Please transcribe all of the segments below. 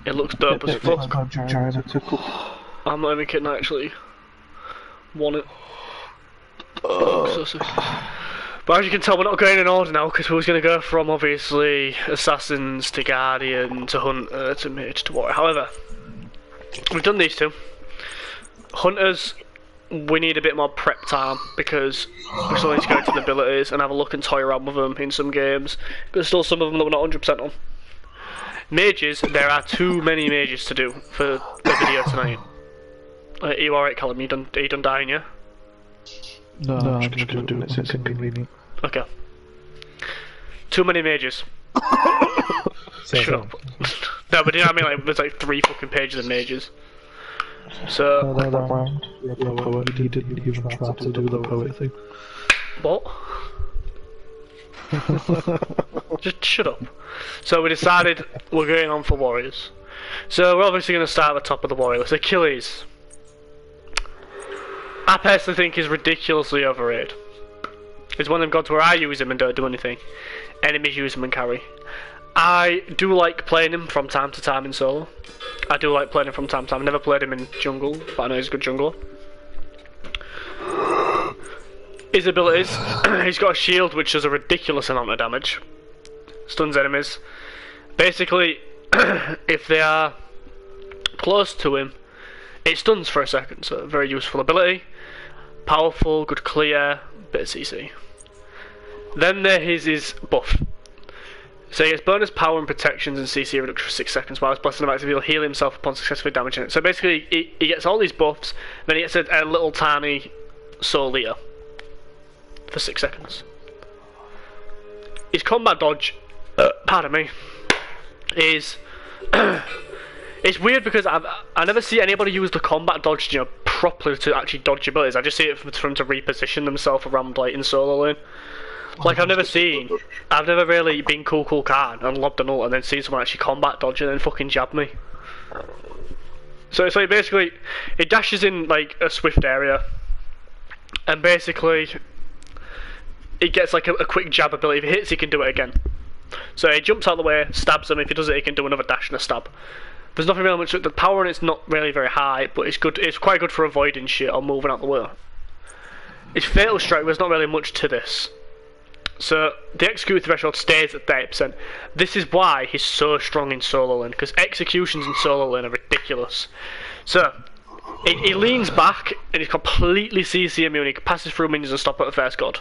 It looks dope as fuck. I'm not even kidding, I actually want it. It looks so sick. But as you can tell, we're not going in order now, because we was going to go from, obviously, Assassins to Guardian to Hunter to Mage to Warrior. However, we've done these two. Hunters, we need a bit more prep time, because we still need to go into the abilities and have a look and toy around with them in some games. There's still some of them that we're not 100% on. Mages, there are too many mages to do for the video tonight. Are you alright, Callum? Are you done dying, yeah? No, I'm just gonna do it since it's inconvenient. Okay. Too many mages. Shut up. No, but you know what I mean? Like, there's like 3 fucking pages of mages. So. He didn't even try to do the poet thing. What? Just shut up. So we decided we're going on for warriors. So we're obviously going to start at the top of the warrior list. Achilles. I personally think he's ridiculously overrated. He's one of them gods where I use him and don't do anything. Enemies use him and carry. I do like playing him from time to time in solo. I do like playing him from time to time. I've never played him in jungle, but I know he's a good jungler. His abilities, he's got a shield which does a ridiculous amount of damage. Stuns enemies. Basically, if they are close to him, it stuns for a second, so a very useful ability. Powerful, good clear, bit of CC. Then there is his buff. So he gets bonus power and protections and CC reduction for 6 seconds while his blessing of activity will heal himself upon successfully damaging it. So basically he gets all these buffs, then he gets a little tiny soul eater for 6 seconds. His combat dodge, pardon me, is it's weird because I never see anybody use the combat dodge, you know, properly to actually dodge abilities. I just see it for them to reposition themselves around like in solo lane. Like I've never really been cool Khan and lobbed an ult and then seen someone actually combat dodge and then fucking jab me. So it's like basically it dashes in like a swift area and basically it gets like a quick jab ability. If it hits, he can do it again. So he jumps out of the way, stabs him. If he does it, he can do another dash and a stab. There's nothing really much. The power on it's not really very high, but it's good. It's quite good for avoiding shit or moving out the way. His fatal strike, there's not really much to this. So the execute threshold stays at 30%. This is why he's so strong in solo lane, because executions in solo lane are ridiculous. So he leans back and he's completely CC immune. He passes through minions and stop at the first god.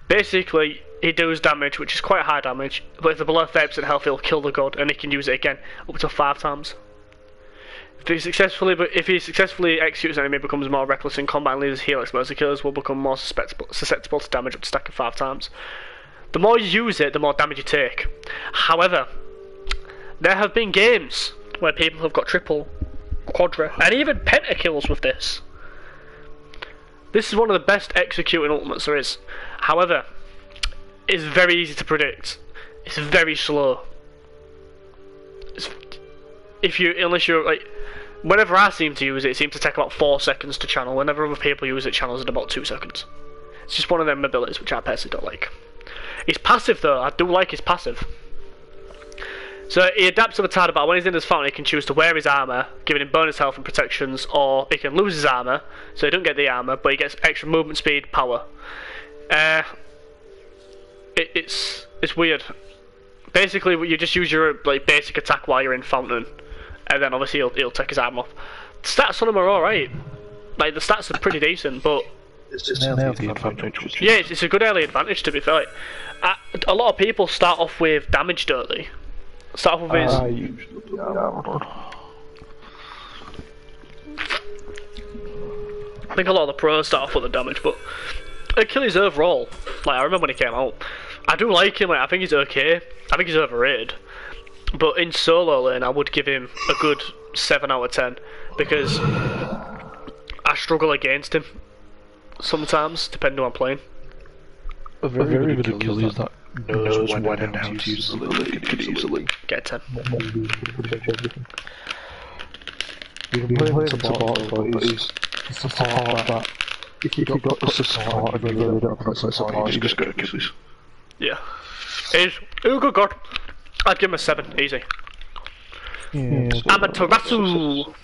Basically, he does damage, which is quite high damage, but if they're below 30% health, he'll kill the god, and he can use it again, up to 5 times. If he successfully executes an enemy, becomes more reckless in combat and leaves heal explosive killers, will become more susceptible to damage up to stack of 5 times. The more you use it, the more damage you take. However, there have been games where people have got triple, quadra, and even pentakills with this. This is one of the best executing ultimates there is. However, it's very easy to predict. It's very slow. Unless you're like, whenever I seem to use it, it seems to take about 4 seconds to channel. Whenever other people use it, channels in about 2 seconds. It's just one of them abilities which I personally don't like. His passive though, I do like his passive. So he adapts to the tide battle. When he's in his fountain, he can choose to wear his armour, giving him bonus health and protections, or he can lose his armour, so he don't get the armour, but he gets extra movement speed, power. It's weird. Basically, you just use your like basic attack while you're in fountain, and then obviously he'll take his armor off. The stats on him are alright. Like the stats are pretty decent, but it's just an early advantage. Yeah, it's a good early advantage to be fair. Like, a lot of people start off with damage, don't they? Start off with his. I usually do that. I think a lot of the pros start off with the damage, but Achilles overall, like I remember when he came out, I do like him. Like I think he's okay. I think he's overrated, but in solo lane I would give him a good 7 out of 10 because I struggle against him sometimes, depending on who I'm playing. A very good Achilles that knows when and how to use the ability can easily get a 10. You can play him support, but he's support that if you got the support and you really don't have support, you just go Achilles. Yeah. He's a good god. I'd give him a 7, easy. Amaterasu!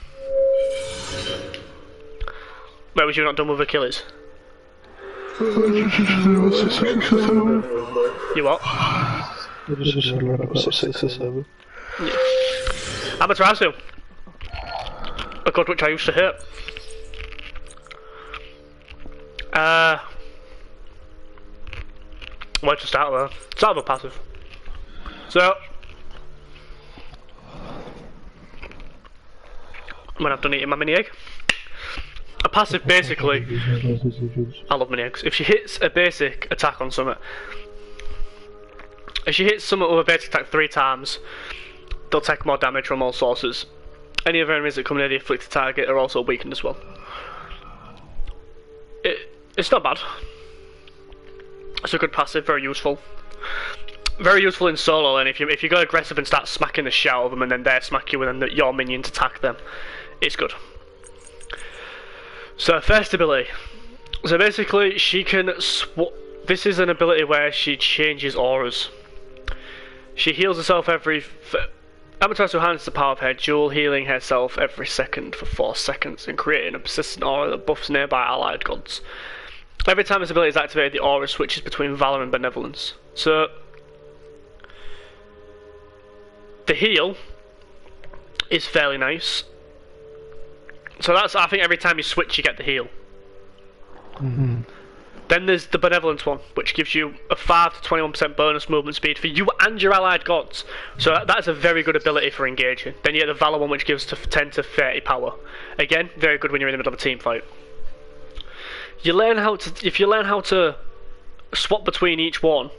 Wait, was you not done with Achilles? You what? Amaterasu. A god which I used to hate. Where to start there? Start with a passive. So, when I've done eating my mini egg, a passive basically, I love mini eggs. If she hits a basic attack on something, if she hits something with a basic attack 3 times, they'll take more damage from all sources. Any other enemies that come near the afflicted target are also weakened as well. It's not bad. It's a good passive, very useful. Very useful in solo, and if you go aggressive and start smacking the shit out of them and then they smack you and then your minions attack them, it's good. So first ability. So basically she can this is an ability where she changes auras. She heals herself every... Amaterasu harnesses the power of her jewel, healing herself every second for 4 seconds and creating a persistent aura that buffs nearby allied gods. Every time this ability is activated, the aura switches between Valor and Benevolence. So, the heal is fairly nice. So that's, I think every time you switch you get the heal. Then there's the Benevolence one, which gives you a 5 to 21% bonus movement speed for you and your allied gods. So that's a very good ability for engaging. Then you get the Valor one, which gives 10 to 30 power. Again, very good when you're in the middle of a team fight. You learn how to, if you learn how to swap between each one,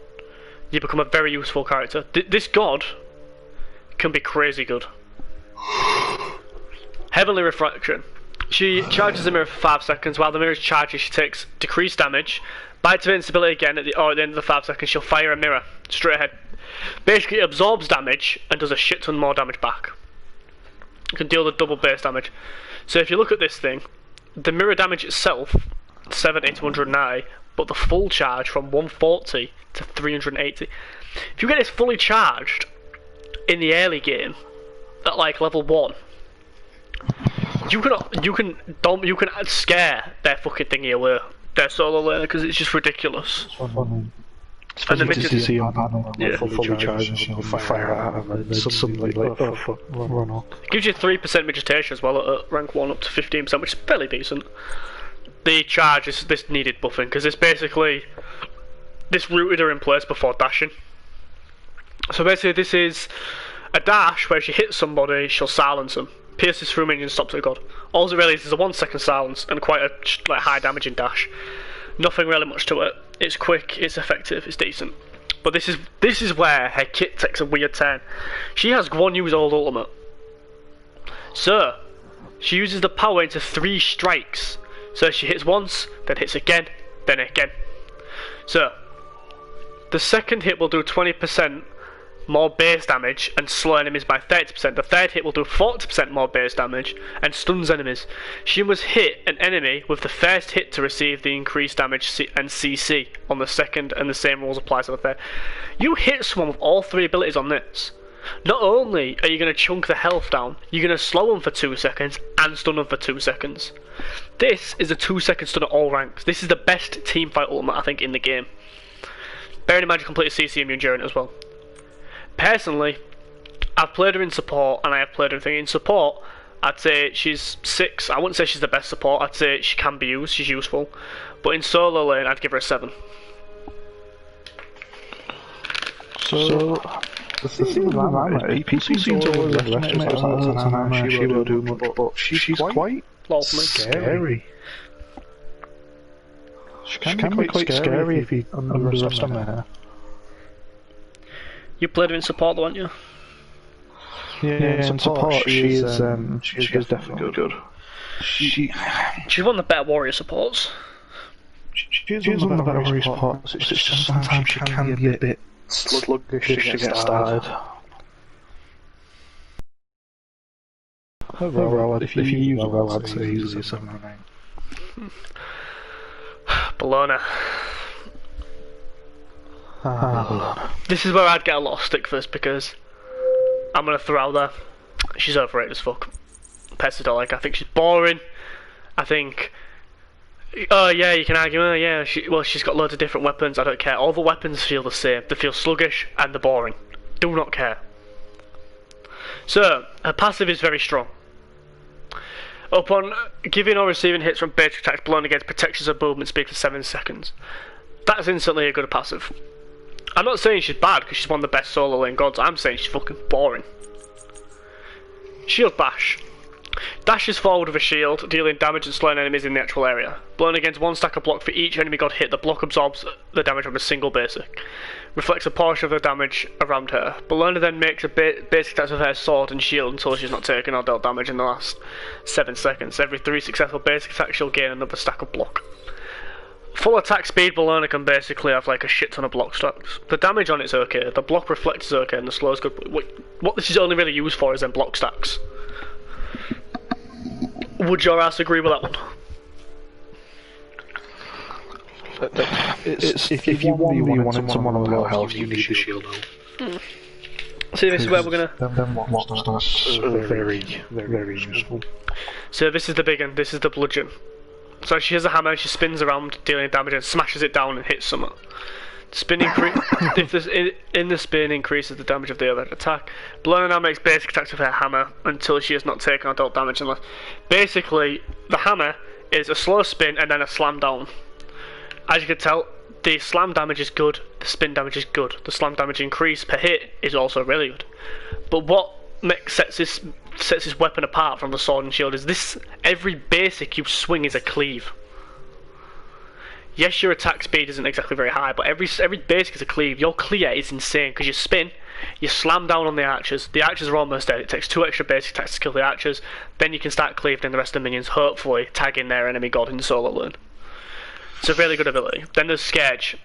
you become a very useful character. This god can be crazy good. Heavenly Refraction. She charges the mirror for 5 seconds. While the mirror charges, she takes decreased damage. By activating this ability again at the end of the 5 seconds, she'll fire a mirror straight ahead. Basically, it absorbs damage and does a shit ton more damage back. You can deal the double base damage. So if you look at this thing, the mirror damage itself, 70 to 190, but the full charge from 140 to 380. If you get this fully charged in the early game at like level 1, you can scare their fucking thingy away, their solo laner, because it's just ridiculous. And the minions, yeah, fully charged and fire at them and suddenly like, oh fuck, run off. It gives you 3% vegetation as well at rank 1 up to 15%, which is fairly decent. The charge is this needed buffing, because it's basically, this rooted her in place before dashing. So basically this is a dash where if she hits somebody, she'll silence them. Pierces through minions, stops her god. All it really is a 1 second silence and quite a high damaging dash. Nothing really much to it. It's quick, it's effective, it's decent. But this is where her kit takes a weird turn. She has Guan Yu's old ultimate. So, she uses the power into 3 strikes. So she hits once, then hits again, then again. So, the second hit will do 20% more base damage and slow enemies by 30%. The third hit will do 40% more base damage and stuns enemies. She must hit an enemy with the first hit to receive the increased damage and CC on the second, and the same rules apply to the third. You hit someone with all 3 abilities on this. Not only are you going to chunk the health down, you're going to slow them for 2 seconds and stun them for 2 seconds. This is a 2-second stun at all ranks. This is the best teamfight ultimate I think in the game. Bearing in mind you complete CC immune during it as well. Personally, I've played her in support and I have played her in support. I'd say she's 6. I wouldn't say she's the best support. I'd say she can be used, she's useful. But in solo lane, I'd give her a 7. So the thing with that, PC seems to overestimate her as she will do much, but she's quite scary. She can be quite scary if you underestimate her. You played her in support though, haven't you? Yeah, in support she's definitely good. She's one of the better warrior supports. She's one of the better warrior supports. It's just sometimes she can be a bit sluggish to get started. Overall, if you use her well, I'd say easily a 7 or 9. Bologna. This is where I'd get a lot of stick for this, because I'm going to throw out there. she's overrated as fuck. Personally don't like her. I think she's boring. I think... Oh yeah, you can argue, oh yeah, she's got loads of different weapons, I don't care. All the weapons feel the same. They feel sluggish and they're boring. Do not care. So, her passive is very strong. Upon giving or receiving hits from basic attacks, blown against protections of movement speed for 7 seconds. That's instantly a good passive. I'm not saying she's bad because she's one of the best solo lane gods, I'm saying she's fucking boring. Shield Bash. Dashes forward with a shield, dealing damage and slowing enemies in the actual area. Blown against one stack of block for each enemy god hit, the block absorbs the damage from a single basic. Reflects a portion of the damage around her. Bologna then makes a basic attack with her sword and shield until she's not taken or dealt damage in the last 7 seconds. Every 3 successful basic attacks she'll gain another stack of block. Full attack speed, Bologna can basically have like a shit ton of block stacks. The damage on it's okay, the block reflect is okay, and the slow is good. What this is only really used for is then block stacks. Would your ass agree with that one? It's if you wanted someone on low health, you need a shield. See, this is where we're gonna... Then what stacks are very useful. So this is the big one, this is the bludgeon. So she has a hammer, she spins around dealing damage and smashes it down and hits someone. Spin in the spin increases the damage of the other attack. Bologna now makes basic attacks with her hammer until she has not taken or dealt damage unless... Basically, the hammer is a slow spin and then a slam down. As you can tell, the slam damage is good, the spin damage is good. The slam damage increase per hit is also really good. But what sets this weapon apart from the sword and shield is this: every basic you swing is a cleave. Yes, your attack speed isn't exactly very high, but every basic is a cleave. Your clear is insane because you spin, you slam down on the archers. The archers are almost dead. It takes 2 extra basic attacks to kill the archers. Then you can start cleaving the rest of the minions, hopefully tagging their enemy god in solo lane. It's a really good ability. Then there's Scourge.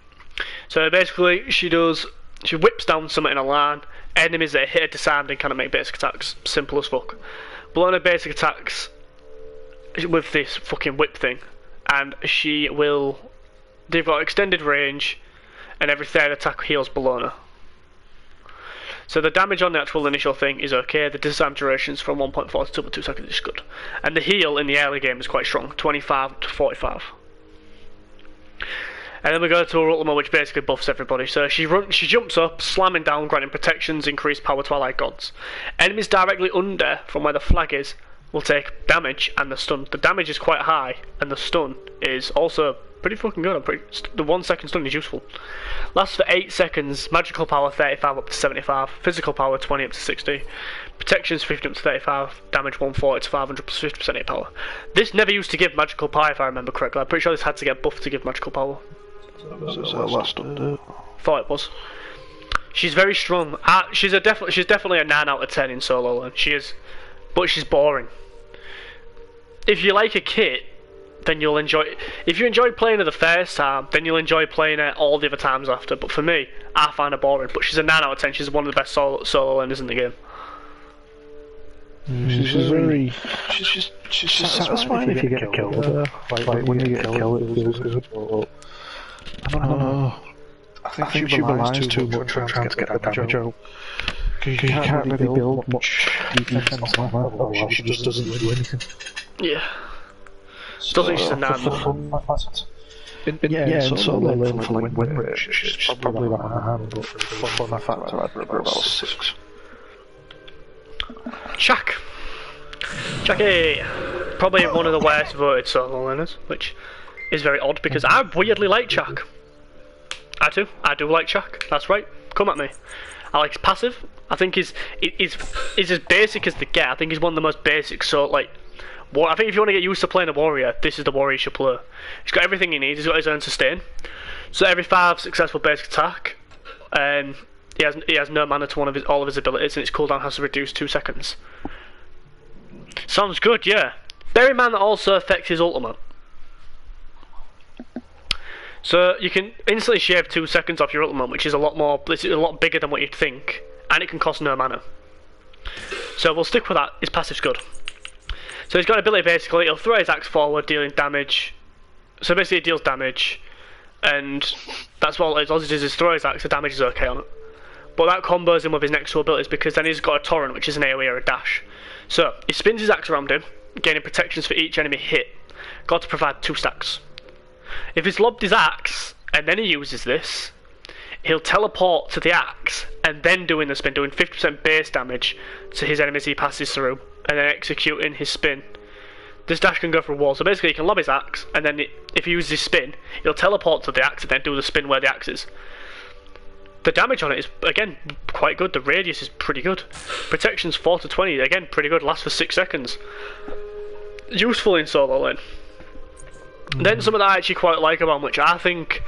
So basically, she whips down something in a line. Enemies that hit her disarmed and cannot make basic attacks. Simple as fuck. Bologna basic attacks with this fucking whip thing, and she will... They've got extended range, and every 3rd attack heals Bologna. So the damage on the actual initial thing is okay. The disarm durations from 1.4 to 2.2 seconds is good. And the heal in the early game is quite strong, 25 to 45. And then we go to her ultimate, which basically buffs everybody. So she jumps up, slamming down, granting protections, increased power to allied gods. Enemies directly under, from where the flag is, will take damage and the stun. The damage is quite high, and the stun is also pretty fucking good. The 1 second stun is useful. Lasts for 8 seconds. Magical power 35 up to 75. Physical power 20 up to 60. Protections 50 up to 35. Damage 140 to 500 plus 50% hit power. This never used to give magical power if I remember correctly. I'm pretty sure this had to get buffed to give magical power. Last update? Thought it was. She's very strong. She's definitely a 9 out of 10 in solo lane. She is, but she's boring. If you like a kit, then you'll enjoy it. If you enjoy playing her the first time, then you'll enjoy playing her all the other times after. But for me, I find her boring. But she's a 9 out of 10. She's one of the best solo laners in the game. She's satisfying if you get killed with her. Like when you get killed, it feels good. I don't know. I think she relies too much on trying to get that damage out. Because you can't really build much defense on her, otherwise she just doesn't do anything. Yeah. Still think she's a 9. Yeah, solo lane for like win rate, she's probably about a 9, but for fun factor I'd rate her about a 6. Chuck! Chucky! Probably one of the worst voted solo laners, which is very odd because I weirdly like Chuck. I do like Chuck, that's right, come at me. I like his passive. I think he's as basic as they get. I think he's one of the most basic, so like, I think if you want to get used to playing a warrior, this is the warrior you should play. He's got everything he needs, he's got his own sustain. So every 5 successful basic attack, he has no mana to all of his abilities, and its cooldown has to reduce 2 seconds. Sounds good, yeah. Bear in mind that also affects his ultimate. So you can instantly shave 2 seconds off your ultimate, which is a lot bigger than what you'd think, and it can cost no mana. So we'll stick with that. His passive's good. So he's got an ability basically, he'll throw his axe forward, dealing damage. So basically it deals damage, and that's all it does is throw his axe, the damage is okay on it. but that combos him with his next two abilities because then he's got a torrent, which is an AoE or a dash. So he spins his axe around him, gaining protections for each enemy hit. Got to provide 2 stacks. If he's lobbed his axe and then he uses this, he'll teleport to the axe and then doing the spin, doing 50% base damage to his enemies he passes through, and then executing his spin. This dash can go for a wall, so basically he can lob his axe, and then if he uses his spin, he'll teleport to the axe and then do the spin where the axe is. The damage on it is, again, quite good. The radius is pretty good. Protection's 4 to 20, again, pretty good. Lasts for 6 seconds. Useful in solo lane. Then something that I actually quite like about him, which I think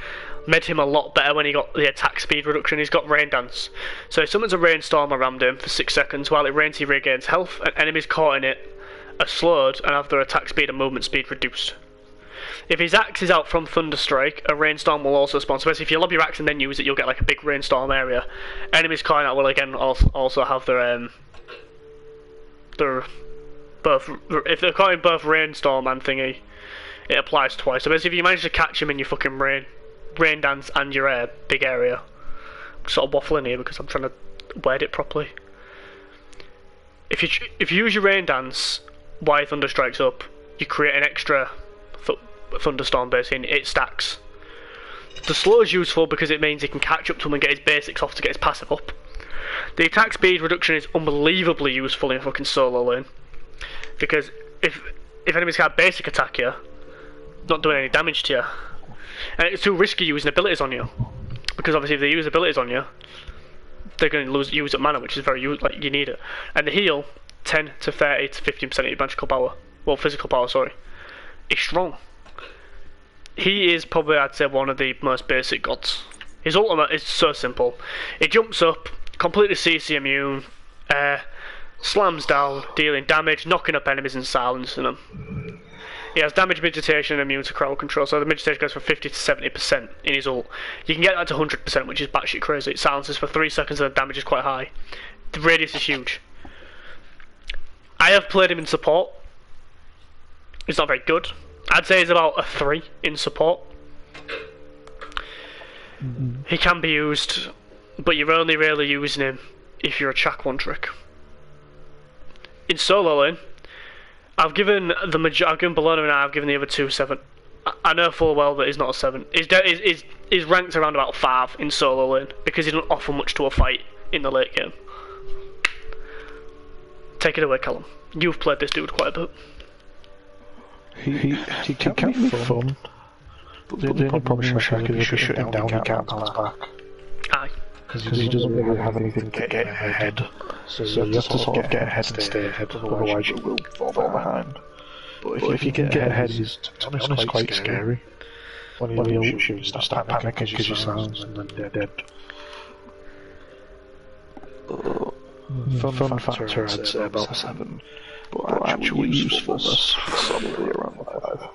made him a lot better when he got the attack speed reduction, he's got Rain Dance. So if summons a rainstorm around him for 6 seconds, while it rains he regains health, and enemies caught in it are slowed and have their attack speed and movement speed reduced. If his axe is out from Thunderstrike, a rainstorm will also spawn. So basically if you lob your axe and then use it, you'll get like a big rainstorm area. Enemies caught in that will again also have their both, if they're caught in both rainstorm and thingy, it applies twice. So basically if you manage to catch him in your fucking rain dance and your big area, I'm sort of waffling here because I'm trying to word it properly. If you use your rain dance while your thunder strikes up, you create an extra thunderstorm basically, and it stacks. The slow is useful because it means he can catch up to him and get his basics off to get his passive up. The attack speed reduction is unbelievably useful in fucking solo lane, because if enemies can't basic attack you, not doing any damage to you, and it's too risky using abilities on you, because obviously if they use abilities on you, they're going to use up mana, which is very like you need it. And the heal, 10 to 30 to 15% of your magical power, well physical power, sorry, is strong. He is probably, I'd say, one of the most basic gods. His ultimate is so simple. It jumps up, completely CC immune, slams down, dealing damage, knocking up enemies and silencing them. He has damage, meditation, and immune to crowd control, so the meditation goes from 50 to 70% in his ult. You can get that to 100%, which is batshit crazy. It silences for 3 seconds and the damage is quite high. The radius is huge. I have played him in support. He's not very good. I'd say he's about a 3 in support. He can be used, but you're only really using him if you're a Chak 1 trick. In solo lane, I've given Bologna and I've given the other 2 7. I know full well that he's not a 7. He's ranked around about 5 in solo lane because he doesn't offer much to a fight in the late game. Take it away, Callum. You've played this dude quite a bit. He can be fun, but the only problem with Shaq is if you shut him down, he can't bounce back. Aye. Because he doesn't really have anything to get ahead. So you have to sort of get ahead and stay ahead, otherwise you will fall behind. But if you can get ahead, he's, to be honest, quite scary. When he ults you, you start panicking because you sounds and then they're dead. Fun factor, I'd say about 7. But actually usefulness, probably around 5.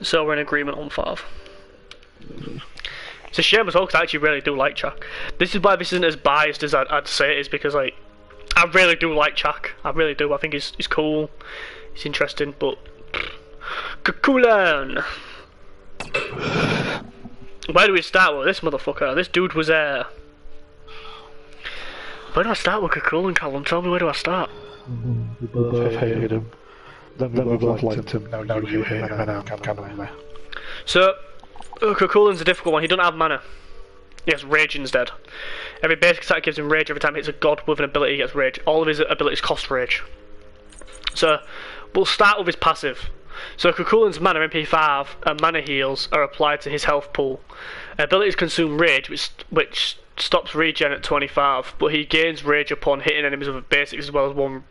So we're in agreement on 5. It's a shame as well because I actually really do like Chak. This is why this isn't as biased as I'd say it is, because like I really do like Chak. I really do. I think he's cool, he's interesting, but Kakulan. Where do we start with this motherfucker? This dude was there. Where do I start with Kakulan, Callum? Tell me, where do I start? We both hated him. Then we both liked him. Now you hate him, and I'm kind of there. So, Kakulan's a difficult one. He doesn't have mana. He has rage instead. Every basic attack gives him rage. Every time he hits a god with an ability, he gets rage. All of his abilities cost rage. So, we'll start with his passive. So, Kakulan's mana, MP5, and mana heals are applied to his health pool. Abilities consume rage, which stops regen at 25, but he gains rage upon hitting enemies with basics as well as one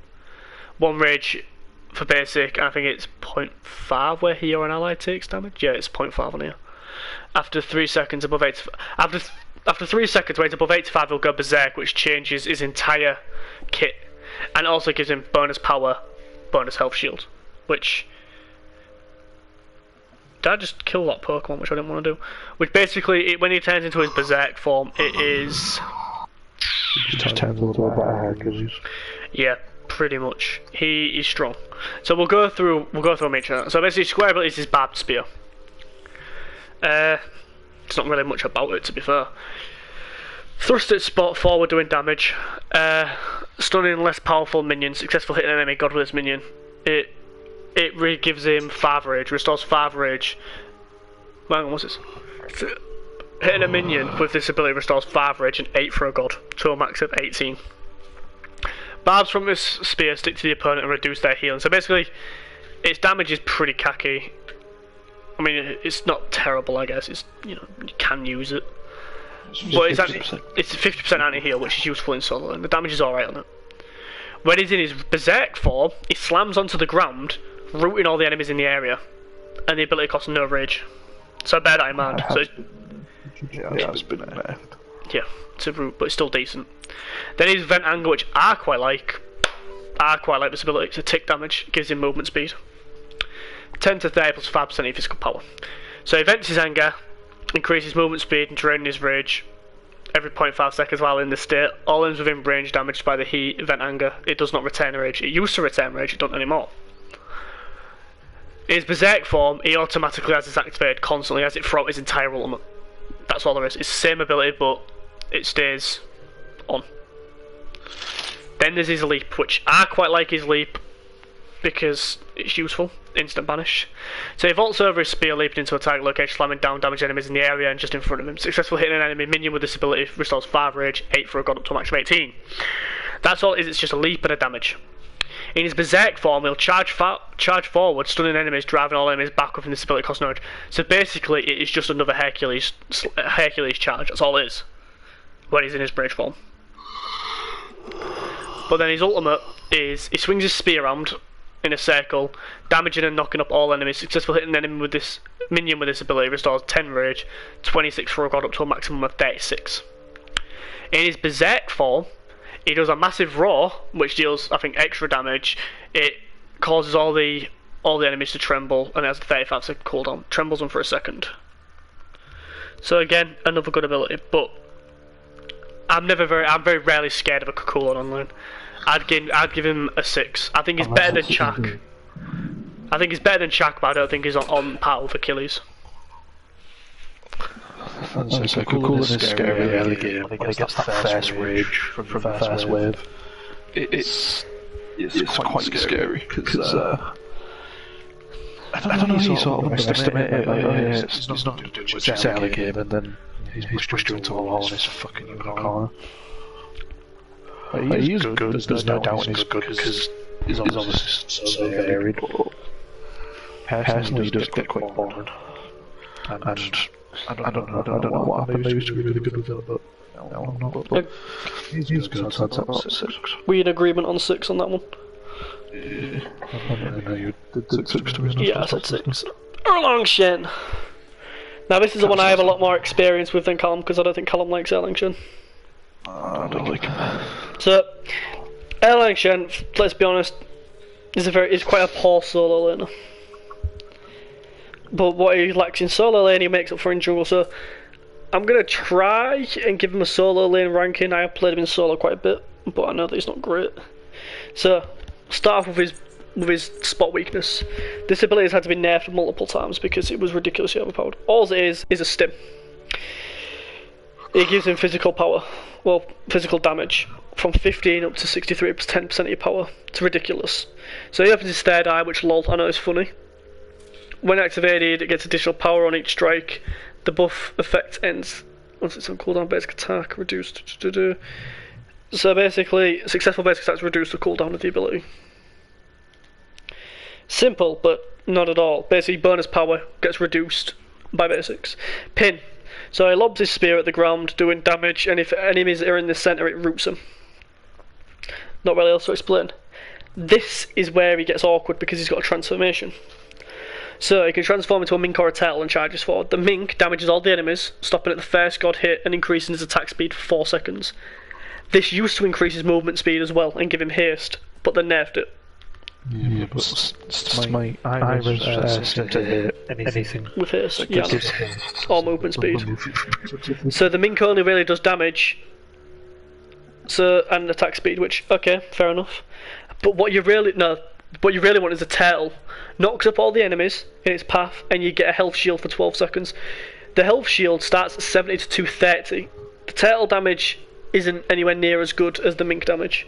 rage for basic. I think it's 0.5 where he or an ally takes damage. Yeah, it's 0.5 on here. After 3 seconds above 8, after 3 seconds when it's above 85, he'll go berserk, which changes his entire kit, and also gives him bonus power, bonus health shield. Which, did I just kill that Pokemon, which I didn't want to do? Which basically, when he turns into his berserk form, it is. He just turns a little bit like Hercules. Yeah, pretty much. He is strong. So we'll go through a major. So basically, square ability is his barbed spear. There's not really much about it, to be fair. Thrust its spot forward doing damage. Stunning less powerful minions. Successful hitting an enemy god with this minion. It gives him 5 rage. Restores 5 rage. Hang on, what's this? Hitting a minion with this ability restores 5 rage and 8 for a god, to a max of 18. Barbs from this spear stick to the opponent and reduce their healing. So basically, its damage is pretty cacky. I mean, it's not terrible, I guess. It's, you know, you can use it. But it's 50% anti-heal, which is useful in solo, and the damage is alright on it. When he's in his berserk form, he slams onto the ground, rooting all the enemies in the area, and the ability costs no rage. So bear that in mind. Yeah, it's a root, but it's still decent. Then his vent angle, which I quite like this ability. It's a tick damage, it gives him movement speed. 10 to 30 plus 5% of physical power. So he vents his anger, increases movement speed and draining his rage every 0.5 seconds while in this state. All enemies within range damaged by the heat, vent anger. It does not retain rage. It used to retain rage, it doesn't anymore. In his berserk form, he automatically has this activated constantly, has it throughout his entire ultimate. That's all there is. It's the same ability, but it stays on. Then there's his leap, which I quite like his leap because it's useful. Instant banish. So he vaults over his spear, leaping into a target location, slamming down damaged enemies in the area and just in front of him. Successful hitting an enemy minion with this ability restores 5 rage, 8 for a god up to a max of 18. That's all it is, it's just a leap and a damage. In his berserk form, he'll charge forward, stunning enemies, driving all enemies back within this ability cost no rage. So basically, it is just another Hercules charge. That's all it is when he's in his rage form. But then his ultimate is he swings his spear around in a circle, damaging and knocking up all enemies. Successful hitting an enemy with this minion with this ability restores 10 rage, 26 for a god up to a maximum of 36. In his berserk form, he does a massive roar, which deals, I think, extra damage. It causes all the enemies to tremble, and it has a 35-second cooldown. Trembles them for a second. So again, another good ability. But I'm very rarely scared of a cooldown online. I'd give him a 6. I think he's better than Chak. I think he's better than Chak, but I don't think he's on par with Achilles. So cooldown is scary early game when he gets that first rage from the first wave. It's quite scary because I don't know, you sort of underestimate it. It's not going to do much early game, and then he's pushed you into a wall and he's fucking you in a corner. He is good, there's no doubt he's good because he's obviously so varied, but personally he does get quite boring. And I don't know what happened. They used to be really good with it, but no, I'm not. But he's good, so I'd say 6. We in agreement on 6 on that one? Yeah. I don't know, you did 6 to me. Yeah, I said 6. Erlang Shen. Now this is the one I have a lot more experience with than Callum, because I don't think Callum likes Erlang Shen. I don't like him. So, Erlang Shen, let's be honest, is quite a poor solo laner. But what he lacks in solo lane, he makes up for in jungle. So I'm gonna try and give him a solo lane ranking. I have played him in solo quite a bit, but I know that he's not great. So start off with his spot weakness. This ability has had to be nerfed multiple times because it was ridiculously overpowered. All it is a stim. It gives him physical power, well, physical damage from 15 up to 63 plus 10% of your power. It's ridiculous. So he opens his third eye, which lol, I know is funny. When activated, it gets additional power on each strike. The buff effect ends once it's on cooldown. Basic attack reduced. So basically, successful basic attacks reduce the cooldown of the ability. Simple, but not at all. Basically, bonus power gets reduced by basics. Pin. So he lobs his spear at the ground, doing damage, and if enemies are in the centre, it roots them. Not really else to explain. This is where he gets awkward because he's got a transformation. So he can transform into a mink or a turtle and charges forward. The mink damages all the enemies, stopping at the first god hit and increasing his attack speed for 4 seconds. This used to increase his movement speed as well and give him haste, but they nerfed it. Yeah, but Smite, I resist to hit anything with haste, yeah, or movement speed. So the mink only really does damage, and attack speed, which, okay, fair enough. But what you really want is a turtle. Knocks up all the enemies in its path, and you get a health shield for 12 seconds. The health shield starts at 70 to 230. The turtle damage isn't anywhere near as good as the mink damage,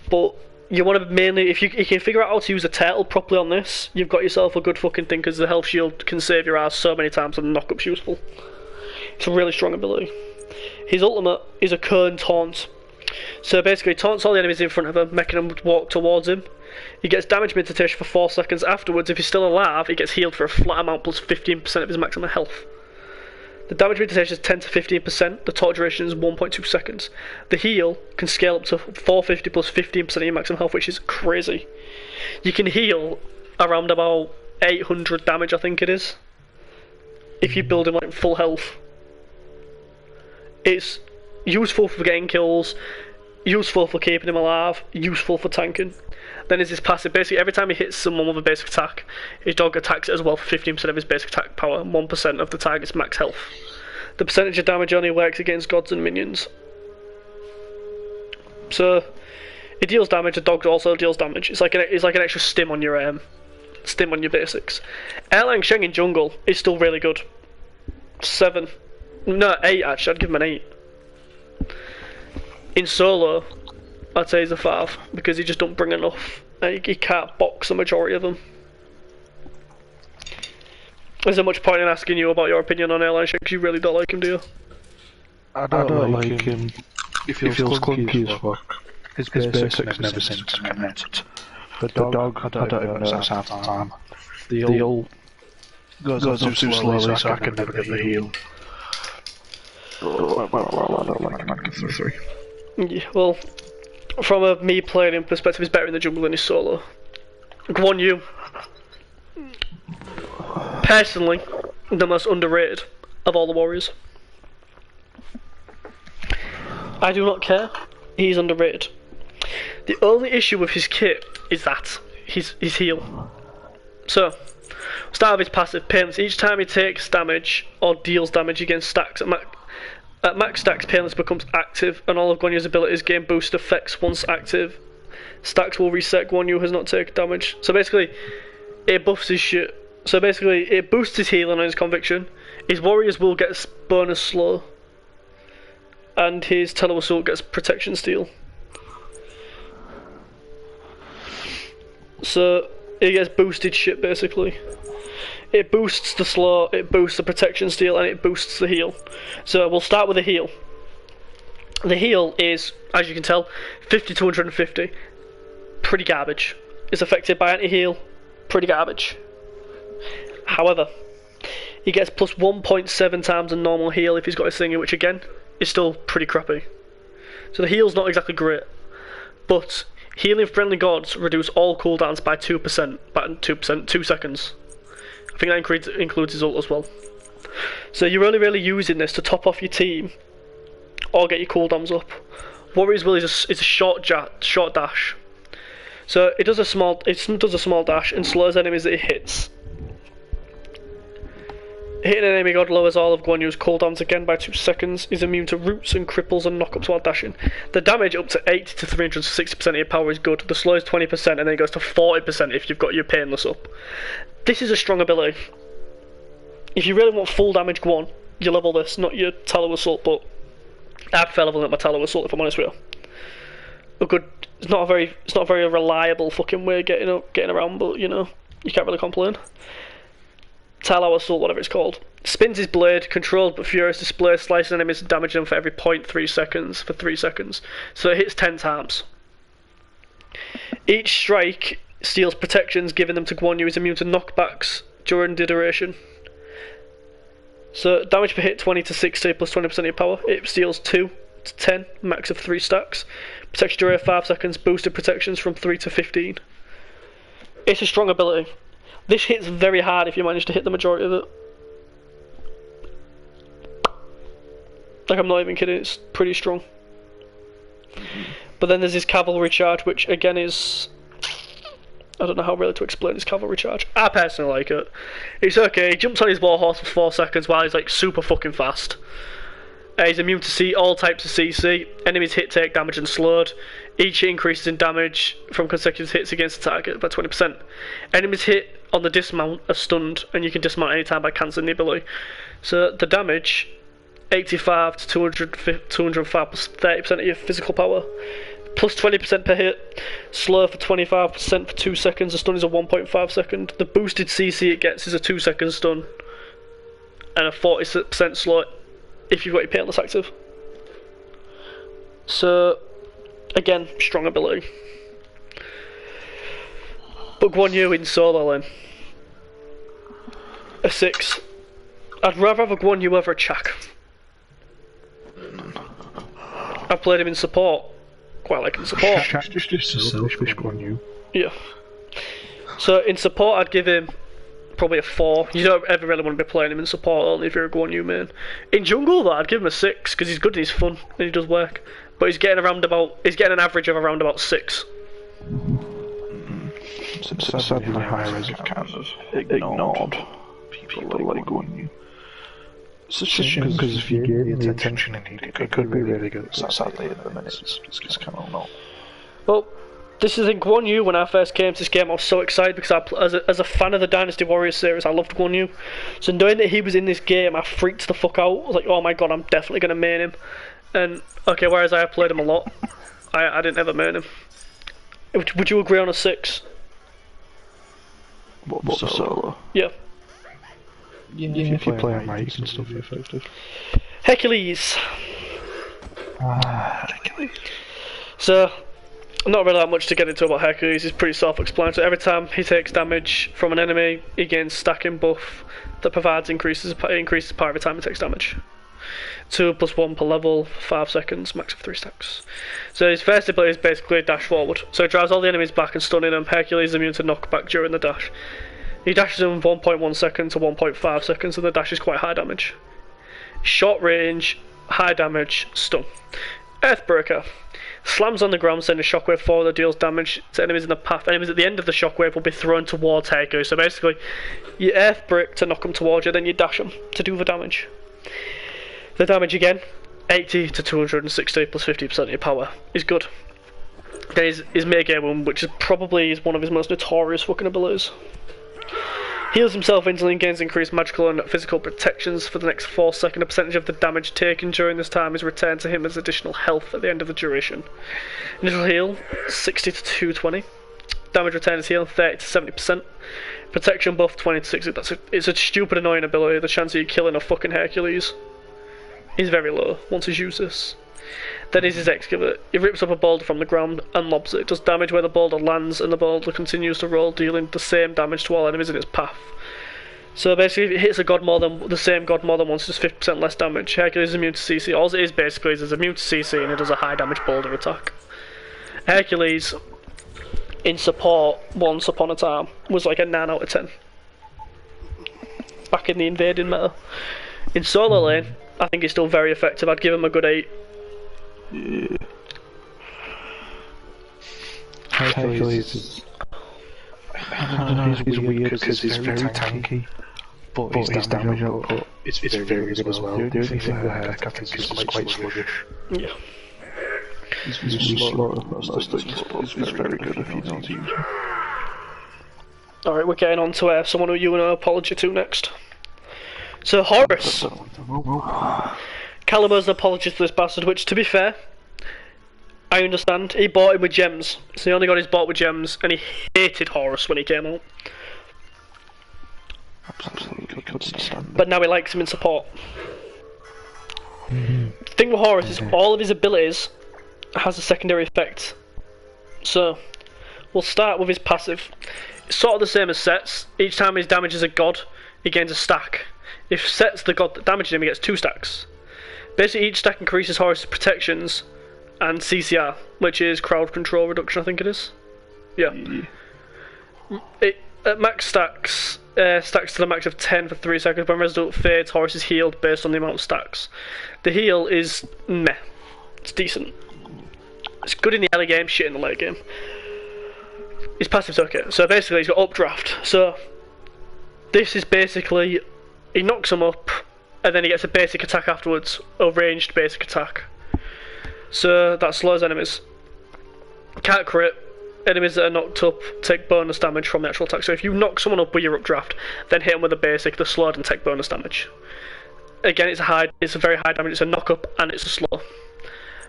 but you want to mainly, if you can figure out how to use a turtle properly on this, you've got yourself a good fucking thing, because the health shield can save your ass so many times and knockup's useful. It's a really strong ability. His ultimate is a cone taunt. So basically he taunts all the enemies in front of him, making them walk towards him. He gets damage meditation for 4 seconds. Afterwards, if he's still alive, he gets healed for a flat amount plus 15% of his maximum health. The damage meditation is 10 to 15%, the taunt duration is 1.2 seconds. The heal can scale up to 450 plus 15% of your maximum health, which is crazy. You can heal around about 800 damage, I think it is, if you build him like full health. It's useful for getting kills, useful for keeping him alive, useful for tanking. Then is his passive. Basically every time he hits someone with a basic attack, his dog attacks it as well for 15% of his basic attack power and 1% of the target's max health. The percentage of damage only works against gods and minions. So it deals damage, the dog also deals damage. It's like an extra stim on your basics. Airline Sheng in jungle is still really good. 7. No, 8 actually, I'd give him an 8. In solo, I'd say he's a 5, because he just don't bring enough. He can't box the majority of them. Is there much point in asking you about your opinion on Airline Sheng, because you really don't like him, do you? I don't like him. He feels clunky as fuck. His basics never seem to connect. The dog, I don't even notice half the time. The ult goes up too slowly, so I can never get the heal. Well, I don't like him, I'd give him a 3. Yeah, well, from a me playing him perspective, he's better in the jungle than his solo. Guan Yu, personally, the most underrated of all the warriors. I do not care, he's underrated. The only issue with his kit is that, his heal. So, start with his passive, Painless. Each time he takes damage or deals damage against stacks at max stacks, Painless becomes active, and all of Guan Yu's abilities gain boost effects once active. Stacks will reset. Guan Yu has not taken damage. So basically, it buffs his shit. So basically, it boosts his healing and his conviction. His warriors will get bonus slow, and his Tele-Assault gets protection steal. So it gets boosted shit basically. It boosts the slow, it boosts the protection steal, and it boosts the heal. So we'll start with the heal. The heal is, as you can tell, 50 to 150. Pretty garbage. It's affected by anti-heal. Pretty garbage. However, he gets plus 1.7 times a normal heal if he's got his thingy, which again is still pretty crappy. So the heal's not exactly great, but healing friendly gods reduce all cooldowns by 2%, 2 seconds. I think that includes his ult as well. So you're only really using this to top off your team or get your cooldowns up. Warrior's Will is a short dash. So it does a small dash and slows enemies that it hits. Hitting an enemy god lowers all of Guan Yu's cooldowns again by 2 seconds. Is immune to roots and cripples and knockups while dashing. The damage up to 80 to 360% of your power is good. The slow is 20% and then it goes to 40% if you've got your Painless up. This is a strong ability. If you really want full damage Guan, you level this, not your Tele-Assault, but I prefer leveling up my Tele-Assault if I'm honest with you. It's not a very reliable fucking way of getting around, but you know, you can't really complain. Tele-Assault, whatever it's called. Spins his blade, controlled but furious display, slicing enemies and damaging them for every 0.3 seconds for 3 seconds. So it hits 10 times. Each strike steals protections, giving them to Guan Yu. Is immune to knockbacks during the duration. So damage per hit 20 to 60 plus 20% of your power. It steals 2 to 10, max of 3 stacks. Protection duration 5 seconds, boosted protections from 3 to 15. It's a strong ability. This hits very hard if you manage to hit the majority of it. Like, I'm not even kidding, it's pretty strong. But then there's his Cavalry Charge, which again is... I don't know how really to explain his Cavalry Charge. I personally like it. It's okay, he jumps on his warhorse for 4 seconds while he's like super fucking fast. He's immune to all types of CC. Enemies hit, take damage and slowed. Each hit increases in damage from consecutive hits against the target by 20%. Enemies hit on the dismount are stunned, and you can dismount anytime by cancelling the ability. So the damage 85 to 205 plus 30% of your physical power. Plus 20% per hit. Slow for 25% for 2 seconds. The stun is a 1.5 second. The boosted CC it gets is a 2 second stun. And a 40% slow if you've got your painless active. So, again, strong ability. But Guan Yu in solo lane. A 6. I'd rather have a Guan Yu over a Chak. I've played him in support. Quite like in support. Just a selfish Guan Yu. Yeah. So in support I'd give him probably a 4. You don't ever really want to be playing him in support only if you're a Guan Yu main. In jungle though I'd give him a 6 because he's good and he's fun and he does work. But he's getting an average of around about 6. Sadly, the high res have kind of ignored people like Guan Yu. It's a shame because if you gave the attention and he could be really good. Sadly, at the minute it's just kind of not. Well, this is in Guan Yu. When I first came to this game, I was so excited because as a fan of the Dynasty Warriors series, I loved Guan Yu. So knowing that he was in this game, I freaked the fuck out. I was like, oh my god, I'm definitely gonna main him. And okay, whereas I have played him a lot, I didn't ever main him. Would you agree on a 6? What solo? Yeah. Yeah, if you play him right, you can still be effective. Hercules. Hercules. So, not really that much to get into about Hercules. He's pretty self-explanatory. Every time he takes damage from an enemy, he gains stacking buff that provides increases power every time he takes damage. 2 plus 1 per level, 5 seconds, max of 3 stacks. So his first ability is basically a dash forward. So he drives all the enemies back and stunning them. Hercules is immune to knockback during the dash. He dashes in 1.1 seconds to 1.5 seconds, and the dash is quite high damage. Short range, high damage, stun. Earthbreaker. Slams on the ground, sending a shockwave forward that deals damage to enemies in the path. Enemies at the end of the shockwave will be thrown towards Hercules. So basically, you earthbreak to knock them towards you, then you dash them to do the damage. The damage again, 80 to 260 plus 50% of your power is good. Then his mega wound, which is probably one of his most notorious fucking abilities. Heals himself instantly and gains increased magical and physical protections for the next 4 seconds. A percentage of the damage taken during this time is returned to him as additional health at the end of the duration. Initial heal, 60 to 220. Damage returned is healed, 30 to 70%. Protection buff, 20 to 60. It's a stupid annoying ability. The chance of you killing a fucking Hercules is very low once he's used this. Then is his excavate. He rips up a boulder from the ground and lobs it. It does damage where the boulder lands, and the boulder continues to roll, dealing the same damage to all enemies in its path. So basically, if it hits a god more than the same god more than once, it's just 50% less damage. Hercules is immune to CC. All it is basically is it's immune to CC and it does a high damage boulder attack. Hercules, in support, once upon a time, was like a 9 out of 10. Back in the invading meta. In solo lane, I think it's still very effective. I'd give him a good 8. Yeah. Hercules is... I don't know, he's weird because he's very tanky, but his damage output is very good as well. The only thing with Herc I think is quite sluggish. Yeah. He's slow, he's very good if you know to use him. Alright, we're getting on to someone who you and I apology to next. So Horus. Calibur's an apology to this bastard, which, to be fair, I understand. He bought him with gems. So he only got his bought with gems, and he hated Horus when he came out. Absolutely couldn't stand. But now he likes him in support. The thing with Horus is all of his abilities has a secondary effect. So, we'll start with his passive. It's sort of the same as Set's. Each time his damage is a god, he gains a stack. If Set's the god that damages him, he gets 2 stacks. Basically, each stack increases Horus' protections and CCR, which is crowd control reduction, I think it is. Yeah. At max stacks, stacks to the max of 10 for 3 seconds. When result fades, Horus is healed based on the amount of stacks. The heal is meh. It's decent. It's good in the early game, shit in the late game. His passive's okay. So basically, he's got updraft. So this is basically, he knocks him up, and then he gets a basic attack afterwards, a ranged basic attack. So that slows enemies. Can't crit. Enemies that are knocked up take bonus damage from the actual attack. So if you knock someone up with your updraft, then hit them with a basic, they're slowed and take bonus damage. again, it's a very high damage. It's a knock up and it's a slow.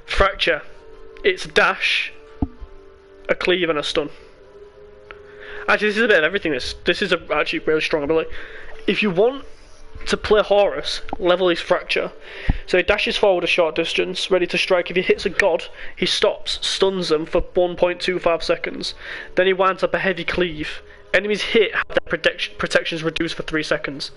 Fracture, it's a dash, a cleave, and a stun. Actually, this is a bit of everything. This is actually really strong ability. If you want to play Horus, level his fracture. So he dashes forward a short distance, ready to strike. If he hits a god, he stops, stuns them for 1.25 seconds. Then he winds up a heavy cleave. Enemies hit have their protections reduced for 3 seconds.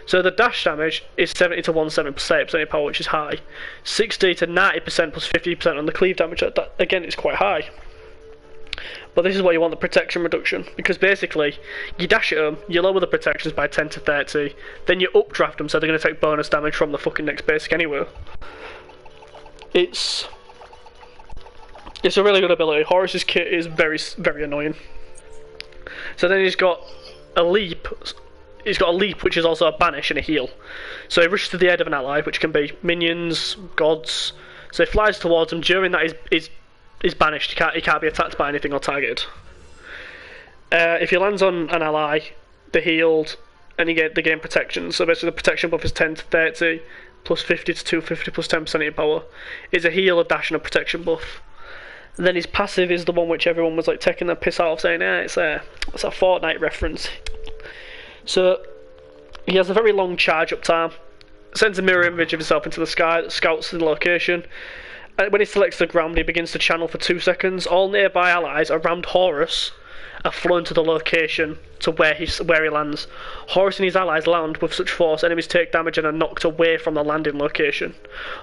So the dash damage is 70 to 170% power, which is high. 60 to 90% plus 50% on the cleave damage. That again, is quite high. But this is why you want the protection reduction, because basically you dash at them, you lower the protections by 10 to 30, then you updraft them so they're going to take bonus damage from the fucking next basic anyway. It's a really good ability. Horus's kit is very, very annoying. So then he's got a leap. He's got a leap, which is also a banish and a heal. So he rushes to the head of an ally, which can be minions, gods. So he flies towards them. During that, is banished. He can't be attacked by anything or targeted. If he lands on an ally, they're healed, and they gain protection. So basically, the protection buff is 10 to 30, plus 50 to 250, plus 10% of your power. It's a heal, a dash, and a protection buff. And then his passive is the one which everyone was like taking their piss out of, saying, it's a Fortnite reference. So he has a very long charge up time. Sends a mirror image of himself into the sky that scouts the location. When he selects the ground, he begins to channel for 2 seconds. All nearby allies around Horus are flown to the location to where he lands. Horus and his allies land with such force, enemies take damage and are knocked away from the landing location.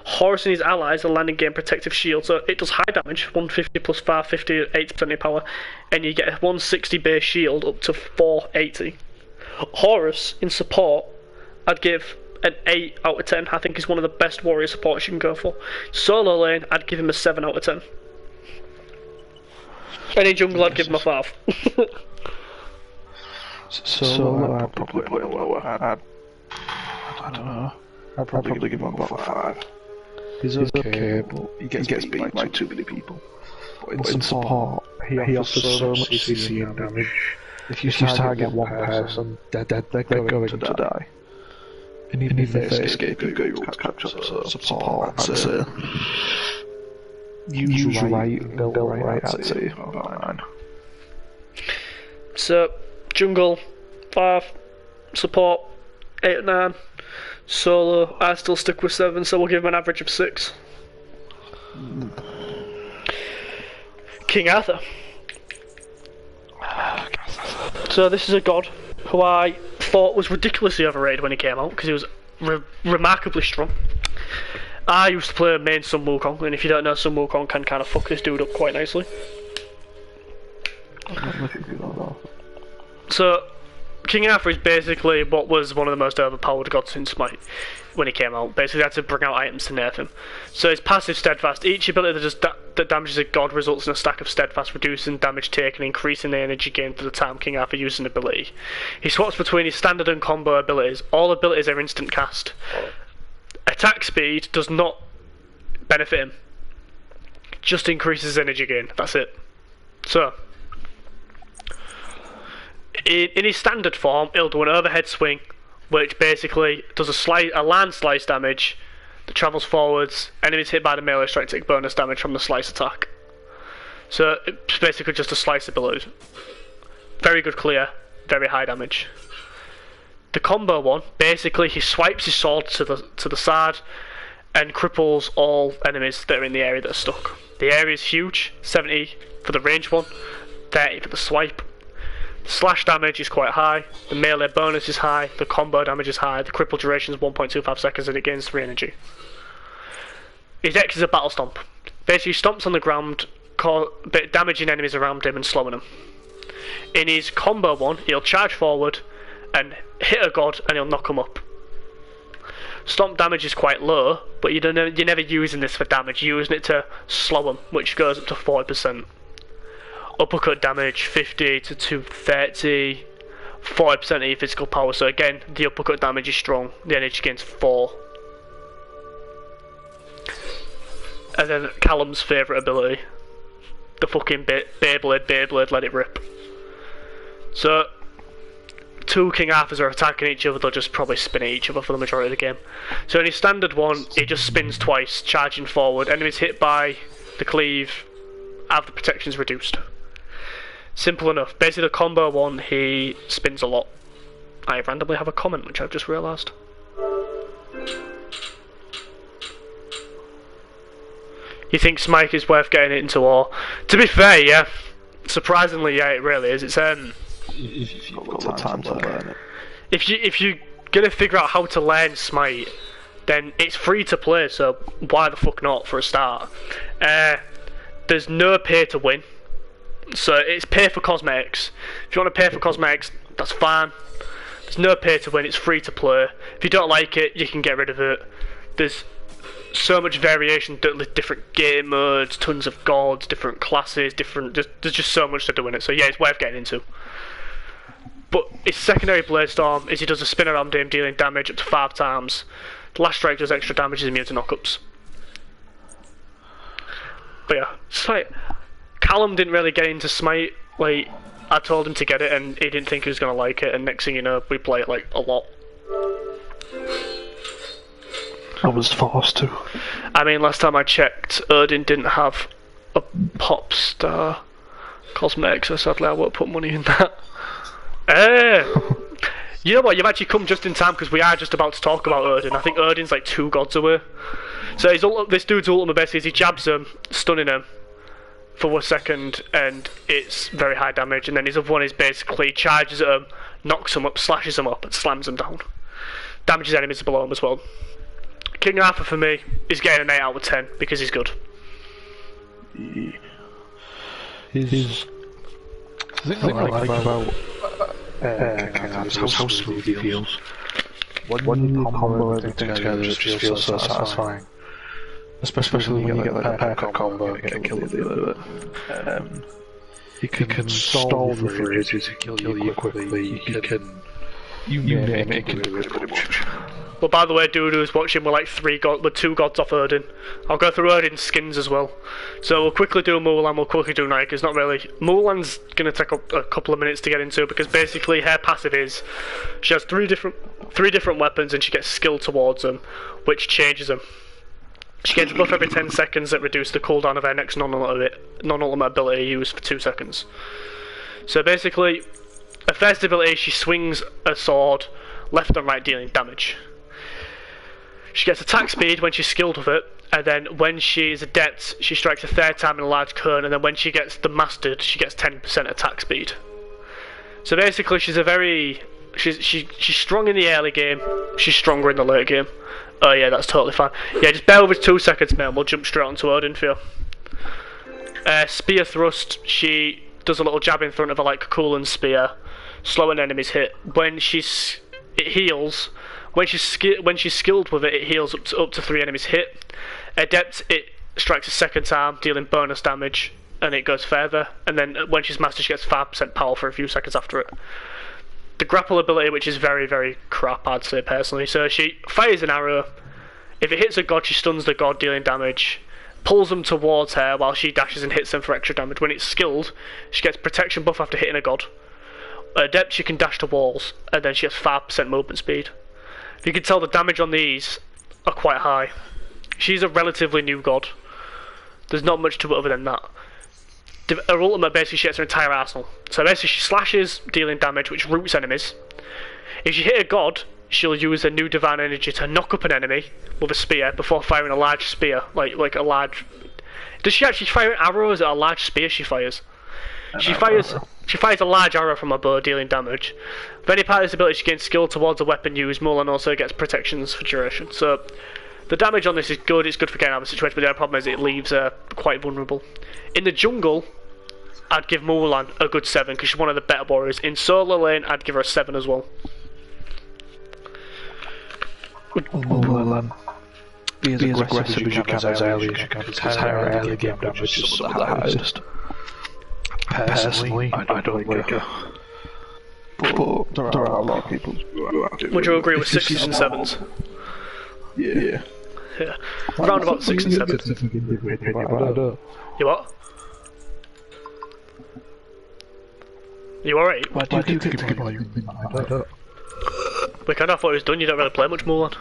Horus and his allies are landing gain protective shield, so it does high damage, 150 plus 550, 80% of your power, and you get a 160 base shield up to 480. Horus, in support, I'd give an 8 out of 10. I think he's one of the best warrior supports you can go for. Solo lane, I'd give him a 7 out of 10. Any jungle, I'd give him a 5. Solo, I'd probably play lower. I don't know. I'd probably give him about 5. He's okay, but he gets beat by too many people. But in support, he offers so much CC and damage. If you target one person, they're going to die. And even if they escape, you go catch up to support. That's it. Use right, go right, I'd say about 9. So, jungle, 5, support, 8 or 9, solo, I still stick with 7, so we'll give him an average of 6. King Arthur. So this is a god who I thought was ridiculously overrated when he came out, because he was remarkably strong. I used to play main Sun Wukong, and if you don't know, Sun Wukong can kind of fuck this dude up quite nicely. So, King Arthur is basically what was one of the most overpowered gods in Smite when he came out. Basically, they had to bring out items to nerf him. So his passive Steadfast, each ability that damages a god results in a stack of Steadfast, reducing damage taken, increasing the energy gained for the time King Arthur uses an ability. He swaps between his standard and combo abilities. All abilities are instant cast. Attack speed does not benefit him. Just increases energy gain. That's it. So, in his standard form, he'll do an overhead swing, which basically does a land slice damage that travels forwards. Enemies hit by the melee strike take bonus damage from the slice attack. So it's basically just a slice ability. Very good clear, very high damage. The combo one, basically he swipes his sword to the side and cripples all enemies that are in the area that are stuck. The area is huge, 70 for the range one, 30 for the swipe. Slash damage is quite high, the melee bonus is high, the combo damage is high, the cripple duration is 1.25 seconds and it gains 3 energy. His X is a battle stomp. Basically he stomps on the ground, damaging enemies around him and slowing them. In his combo one, he'll charge forward and hit a god and he'll knock him up. Stomp damage is quite low, but you're never using this for damage, you're using it to slow him, which goes up to 40%. Uppercut damage 50 to 230, 40% of your physical power. So again, the uppercut damage is strong. The energy gains 4. And then Callum's favourite ability, the fucking Beyblade, let it rip. So two King Arthurs are attacking each other, they'll just probably spin at each other for the majority of the game. So in his standard one, it just spins twice, charging forward. Enemies hit by the cleave have the protections reduced. Simple enough. Basically the combo one, he spins a lot. I randomly have a comment which I've just realised. You think Smite is worth getting it into war? To be fair, yeah. Surprisingly, yeah, it really is. It's If you've got time to learn it. if you're gonna figure out how to learn Smite, then it's free to play, so why the fuck not for a start? There's no pay to win, so it's pay for cosmetics. If you want to pay for cosmetics, that's fine. There's no pay to win, it's free to play. If you don't like it, you can get rid of it. There's so much variation, different game modes, tons of gods, different classes, there's just so much to do in it, so yeah, it's worth getting into. But his secondary Bladestorm is he does a spin around him, dealing damage up to 5 times. The last strike does extra damage, is immune to knockups. But yeah, it's like, Callum didn't really get into Smite. Like, I told him to get it and he didn't think he was going to like it, and next thing you know, we play it like a lot. I was forced to. I mean, last time I checked, Odin didn't have a pop star cosmetic, so sadly I won't put money in that. You know what, you've actually come just in time because we are just about to talk about Odin. I think Odin's like 2 gods away. So this dude's ultimate basically is he jabs him, stunning him for 1 second, and it's very high damage, and then his other one is basically charges at him, knocks him up, slashes him up, and slams him down. Damages enemies below him as well. King Arthur for me is getting an 8 out of 10 because he's good. He's the thing I like about King Arthur is how smooth he feels. When you combo everything together, it just feels so satisfying. Especially when you get like a perfect combo and get a kill at the end of it. You can stall the phrases, you can kill you quickly, you name it, you can do it. Well, by the way, dude who's watching, we're like 2 gods off Odin. I'll go through Odin's skins as well. So we'll quickly do Mulan, we'll quickly do Nike. It's not really. Mulan's going to take a couple of minutes to get into because basically her passive is she has three different weapons and she gets skill towards them, which changes them. She gets a buff every 10 seconds that reduces the cooldown of her next non-ultimate ability used for 2 seconds. So basically, her first ability, she swings a sword left and right dealing damage. She gets attack speed when she's skilled with it, and then when she is adept, she strikes a 3rd time in a large cone, and then when she gets the mastered, she gets 10% attack speed. So basically, she's strong in the early game, she's stronger in the late game. Oh yeah, that's totally fine. Yeah, just bear with us 2 seconds, man, we'll jump straight onto Odin for you. Spear thrust, she does a little jab in front of her like a Cool spear, slowing enemies hit. It heals. When she's skilled with it, it heals up to 3 enemies hit. Adept, it strikes a 2nd time, dealing bonus damage, and it goes further. And then when she's mastered, she gets 5% power for a few seconds after it. The grapple ability, which is very, very crap, I'd say personally. So she fires an arrow. If it hits a god, she stuns the god, dealing damage. Pulls them towards her while she dashes and hits them for extra damage. When it's skilled, she gets protection buff after hitting a god. Adept, she can dash to walls, and then she has 5% movement speed. You can tell the damage on these are quite high. She's a relatively new god. There's not much to it other than that. Her ultimate, basically she gets her entire arsenal. So basically she slashes, dealing damage, which roots enemies. If you hit a god, she'll use her new divine energy to knock up an enemy with a spear before firing a large spear. Like a large... Does she actually fire an arrow, or is it a large spear she fires? She fires a large arrow from her bow, dealing damage. With any part of this ability, she gains skill towards a weapon used. Mulan also gets protections for duration. So, the damage on this is good. It's good for getting out of a situation, but the other problem is it leaves her quite vulnerable. In the jungle, I'd give Mulan a good 7 because she's one of the better warriors. In solo lane, I'd give her a 7 as well. Mulan. Be as aggressive as you can as early as you can, because her early game damage is some of the highest. Personally, I don't like her. But there are a lot of people who are doing. Would you agree with 6s and 7s? Yeah. Yeah. Around about 6 and 7. You what? You alright? Why do you keep on using that? We kind of thought it was done, you don't really play much Mulan.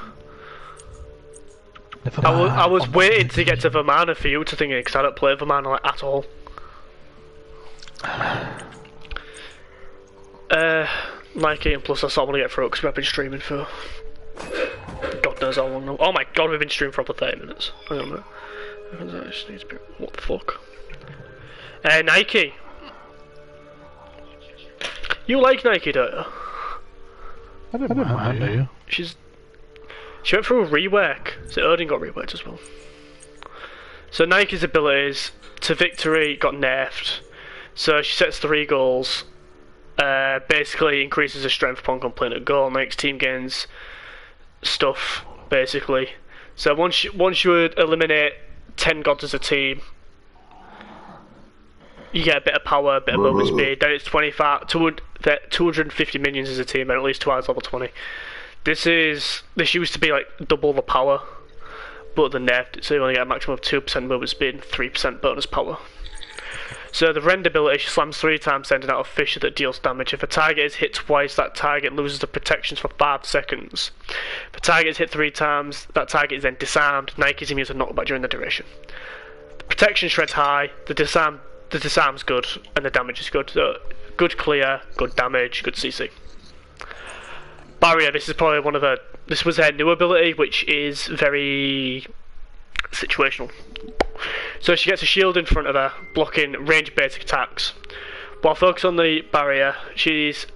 I was waiting to get to Vermana for you to think it, because I don't play Vermana like, at all. Nike, and plus I sort of want to get through it because we've been streaming for God knows how long now. Oh my god, we've been streaming for over 30 minutes. Hang on a minute. What the fuck? Nike. You like Nike, don't you? I don't mind, do you? She went through a rework, so Odin got reworked as well. So Nike's abilities to victory got nerfed. So she sets 3 goals. Basically increases her strength upon completing a goal. Next team gains stuff, basically. So once you would eliminate 10 gods as a team, you get a bit of power, a bit of movement speed. Then it's 250 minions as a team, and at least 2 hours level 20. This used to be like double the power, but the nerfed it, so you only get a maximum of 2% movement speed and 3% bonus power. So the rend ability, she slams 3 times, sending out a fissure that deals damage. If a target is hit twice, that target loses the protections for 5 seconds. If a target is hit 3 times, that target is then disarmed. Nike's immune to knockback during the duration. The protection shred's high, the disarm's good, and the damage is good. So good clear, good damage, good CC. Barrier, this is probably this was her new ability, which is very situational. So she gets a shield in front of her, blocking range basic attacks. While focused on the barrier, she's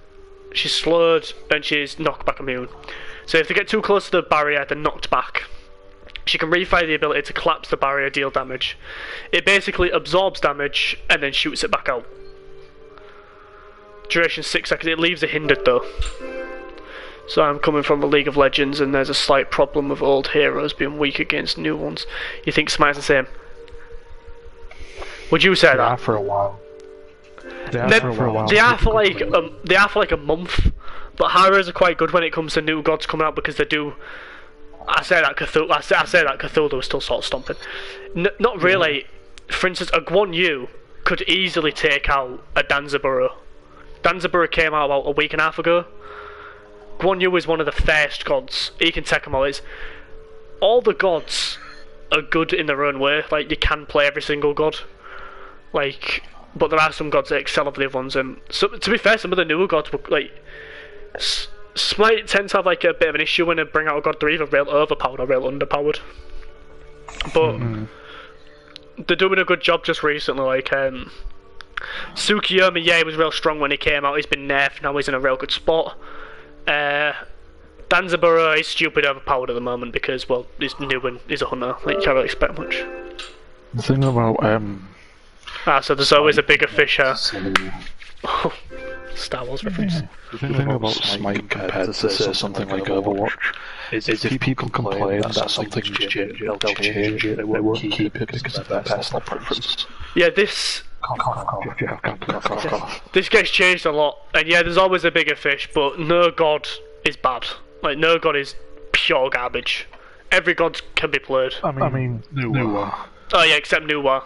slowed and she's knockback immune. So if they get too close to the barrier, they're knocked back. She can refire the ability to collapse the barrier, deal damage. It basically absorbs damage and then shoots it back out. Duration 6 seconds, it leaves it hindered though. So I'm coming from the League of Legends and there's a slight problem with old heroes being weak against new ones. You think Smite's the same? Would you say that? They are for a while. They are for like a month, but heroes are quite good when it comes to new gods coming out because they do. I say that Cthulhu is still sort of stomping. Not really. For instance, a Guan Yu could easily take out a Danzaburou. Danzaburou came out about a week and a half ago. Guan Yu is one of the first gods. He can take them all. All the gods are good in their own way. Like, you can play every single god. Like, but there are some gods that excel over the other ones. And so, to be fair, some of the newer gods were like. Smite tends to have like a bit of an issue when they bring out a god. They're either real overpowered or real underpowered. But they're doing a good job just recently. Like, Tsukiyomi, yeah, he was real strong when he came out. He's been nerfed, now he's in a real good spot. Danzaburou is stupid overpowered at the moment because, well, he's new and he's a hunter. Like, you can't really expect much. The thing about so there's always a bigger fish here. Star Wars reference. Yeah. The thing about Smite compared to say something like Overwatch is if people complain that something's changed, they'll change it. They won't keep it because of their personal preference. Yeah, this gets changed a lot, and yeah, there's always a bigger fish, but no god is bad. Like, no god is pure garbage. Every god can be played. I mean, Nuwa. Oh yeah, except Nuwa.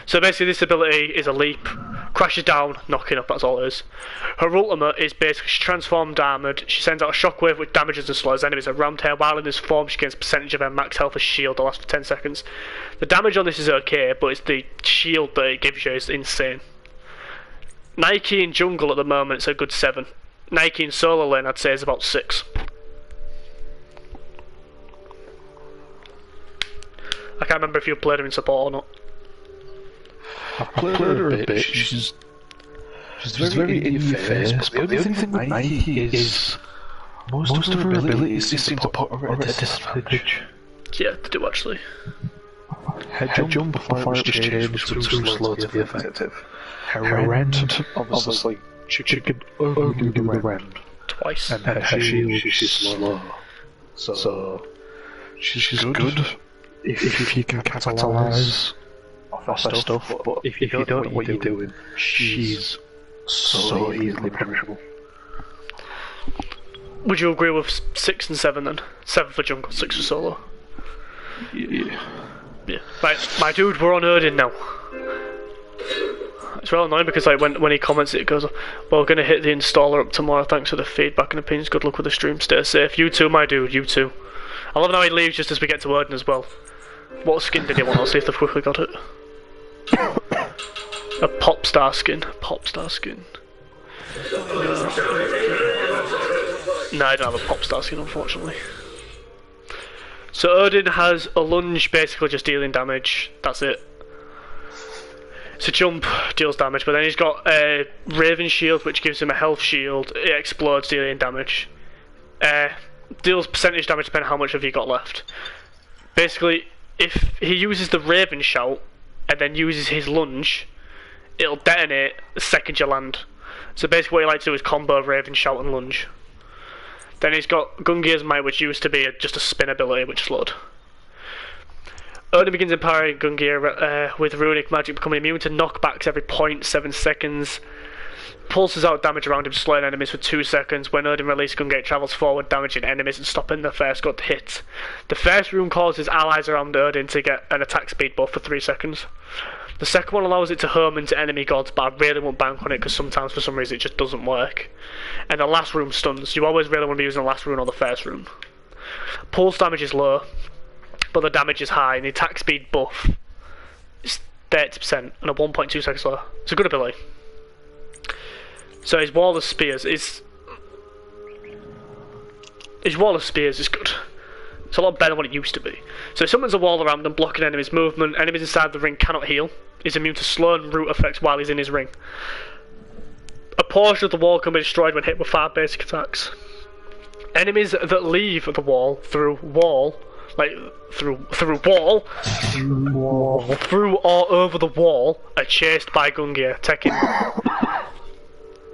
So basically this ability is a leap, crashes down, knocking up, that's all it is. Her ultimate is basically she transformed armoured, she sends out a shockwave which damages and slows enemies around her. While in this form she gains a percentage of her max health as shield that lasts for 10 seconds. The damage on this is okay, but it's the shield that it gives you is insane. Nike in jungle at the moment is a good 7. Nike in solo lane I'd say is about 6. I can't remember if you played her in support or not. I've played her a bit. She's very in your face, but the only thing with Nike is most of her abilities seem to put her at a disadvantage. Yeah, they do actually. Her jump before it just changed too slow to be effective. Her rend, obviously, she could only do the rend twice. And her shield, she's slow. So she's good if you can capitalise off her stuff, but if you don't know what you're doing, she's so easily punishable. Would you agree with 6 and 7 then? 7 for jungle, 6 for solo? Yeah. Right, my dude, we're on Odin now. It's real annoying because like when he comments it goes, well, we're going to hit the installer up tomorrow, thanks for the feedback and opinions, good luck with the stream, stay safe. You too, my dude, you too. I love how he leaves just as we get to Odin as well. What skin did he want? I'll see if they've quickly got it. A pop star skin. Pop star skin. No, I don't have a pop star skin, unfortunately. So Odin has a lunge, basically just dealing damage. That's it. So jump deals damage, but then he's got a Raven shield, which gives him a health shield. It explodes, dealing damage. Deals percentage damage depending on how much have you got left. Basically, if he uses the Raven shout and then uses his lunge, it'll detonate the second you land. So basically what you like to do is combo Raven shout and lunge. Then he's got Gungnir's Might, which used to be just a spin ability, which slowed. Odin begins empowering Gungnir with runic magic, becoming immune to knockbacks every 0.7 seconds. Pulses out damage around him, slowing enemies for 2 seconds. When Odin releases Gungnir, it travels forward, damaging enemies and stopping the first good hit. The first rune causes allies around Odin to get an attack speed buff for 3 seconds. The second one allows it to home into enemy gods, but I really won't bank on it because sometimes for some reason it just doesn't work. And the last rune stuns. You always really want to be using the last rune or the first rune. Pulse damage is low, but the damage is high, and the attack speed buff is 30% and a 1.2 seconds slower. It's a good ability. So his wall of spears is... His wall of spears is good. It's a lot better than what it used to be. So he summons a wall around them, blocking enemies' movement. Enemies inside the ring cannot heal. He's immune to slow and root effects while he's in his ring. A portion of the wall can be destroyed when hit with 5 basic attacks. Enemies that leave the wall through wall, like through wall or over the wall, are chased by Gungnir,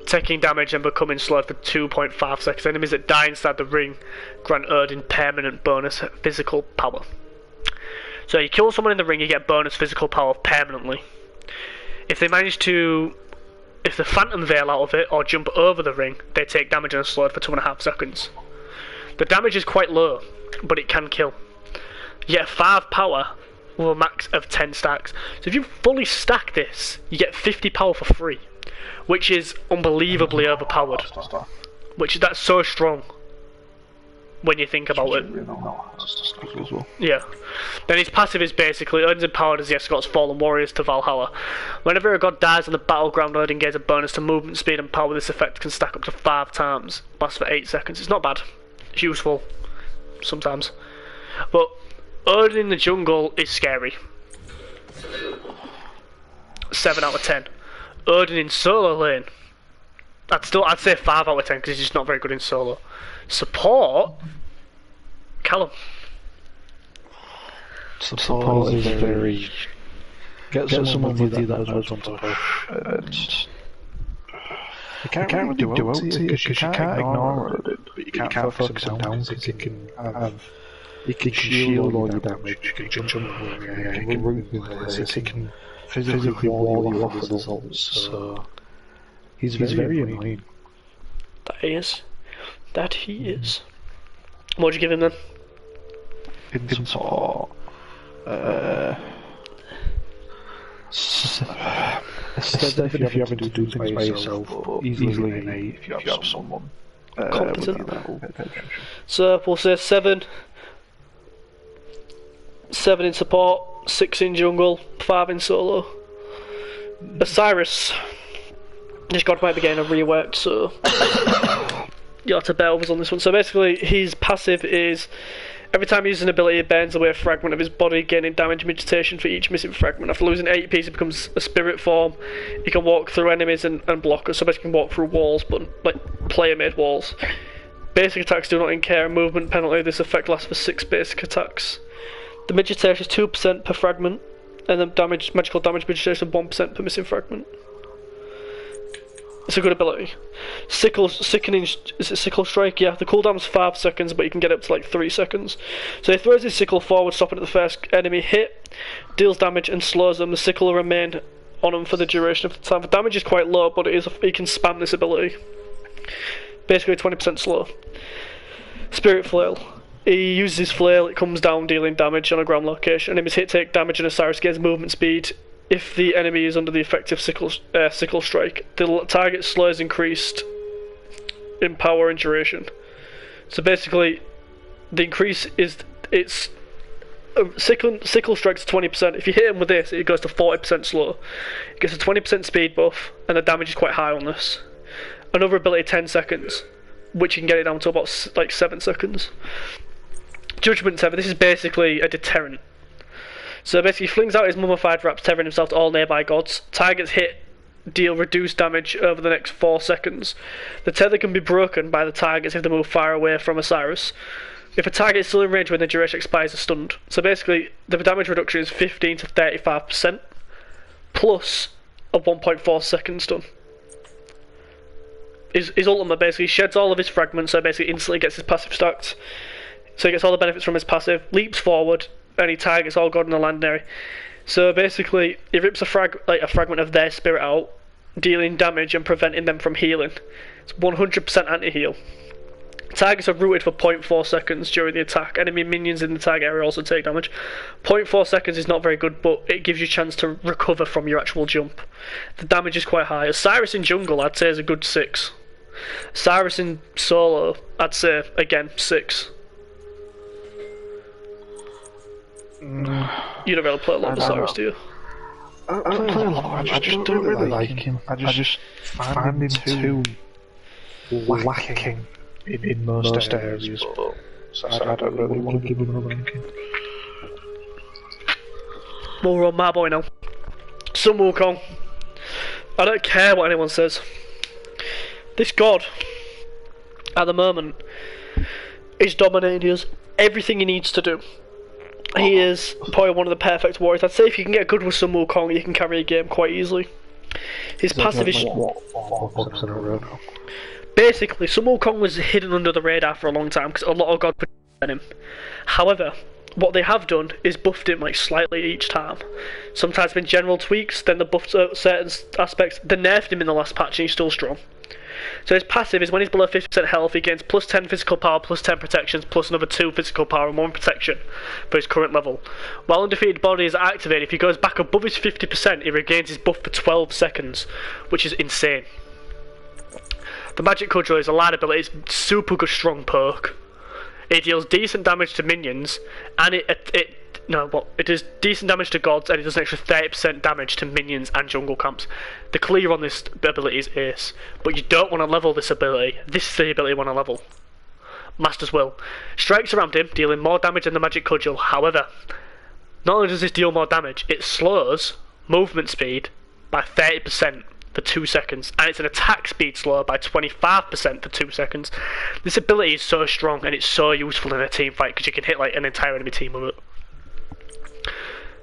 taking damage and becoming slowed for 2.5 seconds. Enemies that die inside the ring grant Odin permanent bonus physical power. So you kill someone in the ring, you get bonus physical power permanently. If they manage to... If the Phantom Veil out of it or jump over the ring, they take damage and are slowed for 2.5 seconds. The damage is quite low, but it can kill. You get 5 power with a max of 10 stacks. So if you fully stack this, you get 50 power for free, which is unbelievably overpowered. That's so strong when you think about it. Yeah. Then his passive is basically Odin's empowered as he escorts fallen warriors to Valhalla. Whenever a god dies on the battleground, Odin gains a bonus to movement speed and power. This effect can stack up to 5 times. Lasts for 8 seconds. It's not bad. It's useful sometimes. But Odin in the jungle is scary. 7 out of 10. Odin in solo lane, I'd say 5 out of 10 because he's just not very good in solo. Support, Callum. Support is very... Get someone with you that knows when to push. You can't really do it because you can't ignore it, but you can't focus on down because you can have... You can shield all your damage, you can jump away, you can root this, you can physically wall you off with results, so... He's very annoying. That he is. That he is. What'd you give him then? In support... Instead, if you're having to do things by yourself, but easily an 8 if you have someone competent. So we'll say 7. 7 in support, 6 in jungle, 5 in solo. Osiris. This god might be getting a reworked, so you'll have to bear with us on this one. So basically, his passive is every time he uses an ability, it burns away a fragment of his body, gaining damage and vegetation for each missing fragment. After losing 8 pieces, it becomes a spirit form. He can walk through enemies and blockers, so basically, he can walk through walls, but like player-made walls. Basic attacks do not incur a movement penalty. This effect lasts for 6 basic attacks. The vegetation is 2% per fragment, and the magical damage vegetation is 1% per missing fragment. It's a good ability. Sickening, is it Sickle Strike? Yeah, the cooldown is 5 seconds, but you can get up to like 3 seconds. So he throws his sickle forward, stopping at the first enemy hit, deals damage and slows them. The sickle will remain on him for the duration of the time. The damage is quite low, but he can spam this ability. Basically 20% slow. Spirit Flail. He uses his flail, it comes down dealing damage on a ground location. Enemies hit take damage and Osiris gains movement speed. if the enemy is under the effective sickle strike, the target slow is increased in power and duration. So basically, the increase is sickle strikes 20%. If you hit him with this, it goes to 40% slow. It gets a 20% speed buff, and the damage is quite high on this. Another ability 10 seconds, which you can get it down to about like 7 seconds. Judgment Tether. This is basically a deterrent. So basically, he flings out his mummified wraps, tethering himself to all nearby gods. Targets hit deal reduced damage over the next 4 seconds. The tether can be broken by the targets if they move far away from Osiris. If a target is still in range when the duration expires, they're stunned. So basically, the damage reduction is 15 to 35%, plus a 1.4 second stun. His ultimate basically sheds all of his fragments, so basically instantly gets his passive stacked. So he gets all the benefits from his passive, leaps forward, and he targets all god in the land area. So basically, he rips a fragment of their spirit out, dealing damage and preventing them from healing. It's 100% anti-heal. Targets are rooted for 0.4 seconds during the attack. Enemy minions in the target area also take damage. 0.4 seconds is not very good, but it gives you a chance to recover from your actual jump. The damage is quite high. Osiris in jungle, I'd say, is a good 6. Osiris in solo, I'd say, again, 6. You don't really play a lot of Osiris, do you? I play a lot. I just don't really like him. I just find him too lacking in most areas. So I don't really want to give him a ranking. Well, we're on my boy now. Sun Wukong. I don't care what anyone says. This god, at the moment, is dominating us. Everything he needs to do. He is probably one of the perfect warriors. I'd say if you can get good with Sun Wukong, you can carry a game quite easily. His passive is... Basically, Sun Wukong was hidden under the radar for a long time because a lot of god put in him. However, what they have done is buffed him like slightly each time. Sometimes been general tweaks, then they buffed certain aspects. They nerfed him in the last patch and he's still strong. So his passive is when he's below 50% health, he gains plus 10 physical power, plus 10 protections, plus another 2 physical power and 1 protection for his current level. While Undefeated Body is activated, if he goes back above his 50%, he regains his buff for 12 seconds, which is insane. The Magic Cudgel is a light ability, it's super good strong perk. It deals decent damage to minions, and it does decent damage to gods, and it does an extra 30% damage to minions and jungle camps. The clear on this ability is ace, but you don't want to level this ability. This is the ability you want to level. Master's Will. Strikes around him, dealing more damage than the Magic Cudgel. However, not only does this deal more damage, it slows movement speed by 30% for 2 seconds, and it's an attack speed slower by 25% for 2 seconds. This ability is so strong, and it's so useful in a team fight, because you can hit like an entire enemy team with it.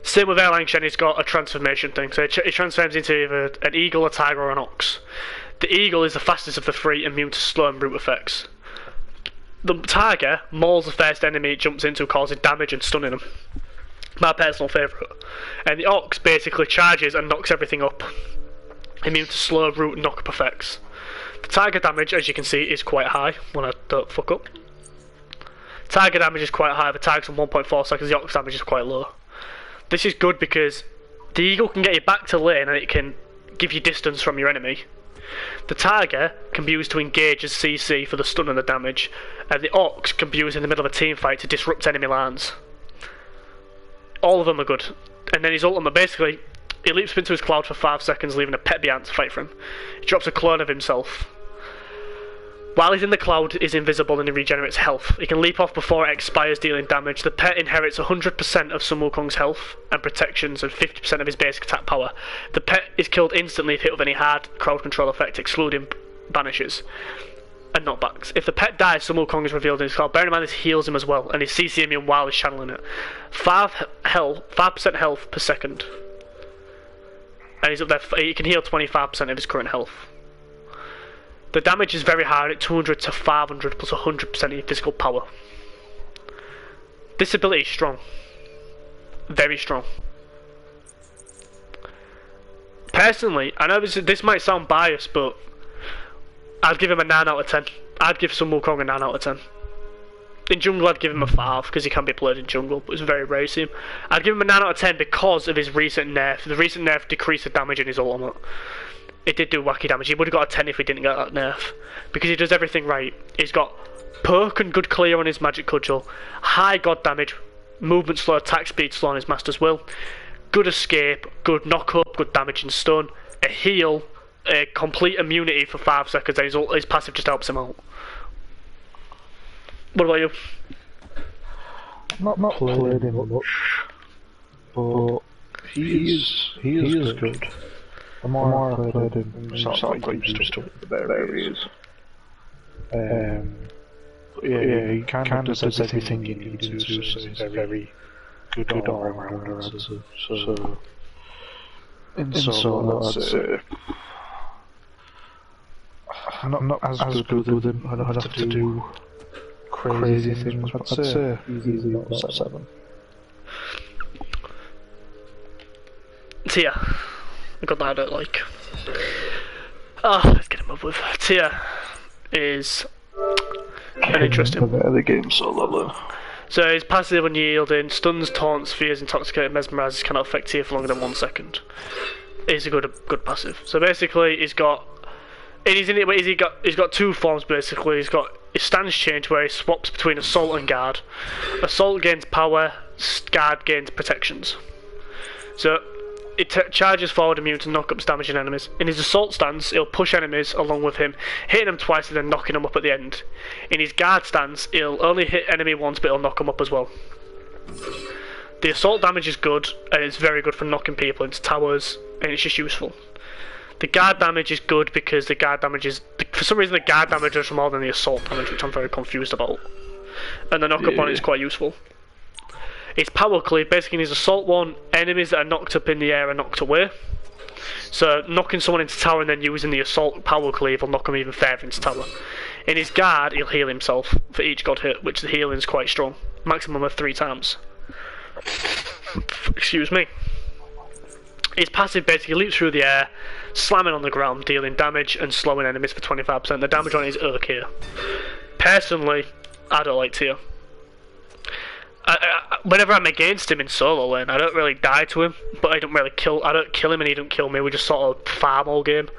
Same with Erlang Shen, he's got a transformation thing, so it transforms into either an eagle, a tiger, or an ox. The eagle is the fastest of the 3, immune to slow and root effects. The tiger mauls the first enemy it jumps into, causing damage and stunning them. My personal favourite. And the ox basically charges and knocks everything up. Immune to slow, root, and knock-up effects. The tiger damage, as you can see, is quite high when I don't fuck up. Tiger damage is quite high, the tiger's on 1.4 seconds, the ox damage is quite low. This is good because the eagle can get you back to lane and it can give you distance from your enemy. The tiger can be used to engage as CC for the stun and the damage, and the ox can be used in the middle of a team fight to disrupt enemy lines. All of them are good. And then his ultimate, basically, he leaps into his cloud for 5 seconds, leaving a pet behind to fight for him. He drops a clone of himself. While he's in the cloud, he's invisible and he regenerates health. He can leap off before it expires, dealing damage. The pet inherits 100% of Sun Wukong's health and protections and 50% of his basic attack power. The pet is killed instantly if hit with any hard crowd control effect, excluding banishes and knockbacks. If the pet dies, Sun Wukong is revealed in his cloud. Bear in mind this heals him as well, and he's CC immune while he's channeling it. 5% health per second. And he's up there, he can heal 25% of his current health. The damage is very high at 200 to 500 plus 100% of your physical power. This ability is strong. Very strong. Personally, I know this might sound biased, but I'd give him a 9 out of 10. I'd give Sun Wukong a 9 out of 10. In jungle, I'd give him a 5 because he can be played in jungle, but it's very rare to see him. I'd give him a 9 out of 10 because of his recent nerf. The recent nerf decreased the damage in his ultimate. It did do wacky damage. He would have got a 10 if he didn't get that nerf, because he does everything right. He's got perk and good clear on his magic cudgel, high god damage, movement slow, attack speed slow on his master's will, good escape, good knock up, good damage and stun, a heal, a complete immunity for 5 seconds, and his passive just helps him out. What about you? Not played him much, but he is good. The more I played him, sort of got used to the better he is. Yeah, he kind of does everything you need to, so he's a very good all-rounder, I'd say. So, in solo, I'd say, I'm not as good with him. I'd have to do crazy things, but I'd say he's easily not 7. Tia. I got that I don't like. Let's get him up with. Tia is an interesting one. The game solo. So he's passive unyielding, stuns, taunts, fears, intoxicated, mesmerizes, cannot affect Tia for longer than 1 second. He's a good passive. So basically he's got he's got 2 forms basically. He's got his stance change where he swaps between assault and guard. Assault gains power, guard gains protections. So it charges forward, immune to knockups, damaging enemies. In his assault stance, he'll push enemies along with him, hitting them twice and then knocking them up at the end. In his guard stance, he'll only hit enemy once, but he'll knock them up as well. The assault damage is good, and it's very good for knocking people into towers, and it's just useful. The guard damage is good because the guard damage is... For some reason, the guard damage is more than the assault damage, which I'm very confused about. And the knock-up on it is quite useful. It's power cleave. Basically in his assault one, enemies that are knocked up in the air are knocked away. So knocking someone into tower and then using the assault power cleave will knock him even further into tower. In his guard, he'll heal himself for each god hit, which the healing is quite strong. Maximum of 3 times. Excuse me. His passive basically leaps through the air, slamming on the ground, dealing damage and slowing enemies for 25%. The damage on it is okay. Personally, I don't like Tia. Whenever I'm against him in solo lane, I don't really die to him, but I don't kill him and he don't kill me. We just sort of farm all game.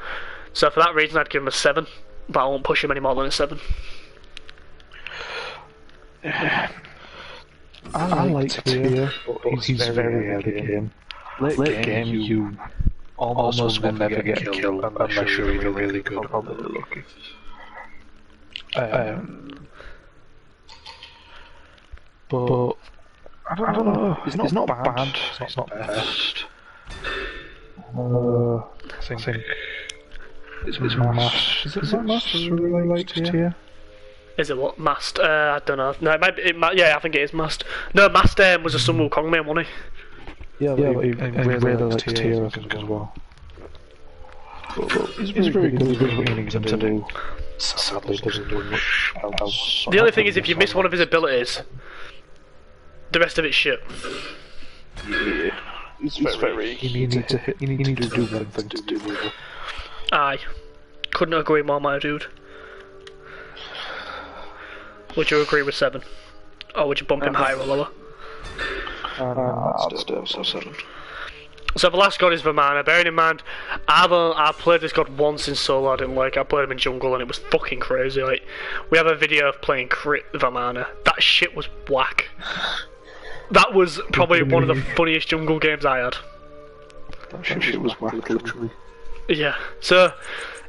So for that reason, I'd give him a 7, but I won't push him any more than a 7. I like Tia, but he's very early game. Late game, you almost will never get killed unless you're either really good or really lucky. But I don't know. It's not bad. It's not best. I think it's Mast. Is it Mast? Really liked Tia. Is it what? Mast? I don't know. No, yeah, I think it is Mast. No, Mast was a Sun Wukong main, wasn't he? Yeah, but he really likes Tia, I think, as well. He's very good at what he needs him to do. Sadly, doesn't do much else. The only thing is, if you miss one of his abilities, the rest of it's shit. Yeah, it's very. You need to do one thing to do with it. Aye, couldn't agree more, my dude. Would you agree with 7, or would you bump him higher or lower? I'll stay 7. So the last god is Vamana. Bearing in mind, I played this god once in solo. I didn't like. I played him in jungle and it was fucking crazy. Like, we have a video of playing crit Vamana. That shit was whack. That was probably one of the funniest jungle games I had. That shit was whack, literally. Yeah. So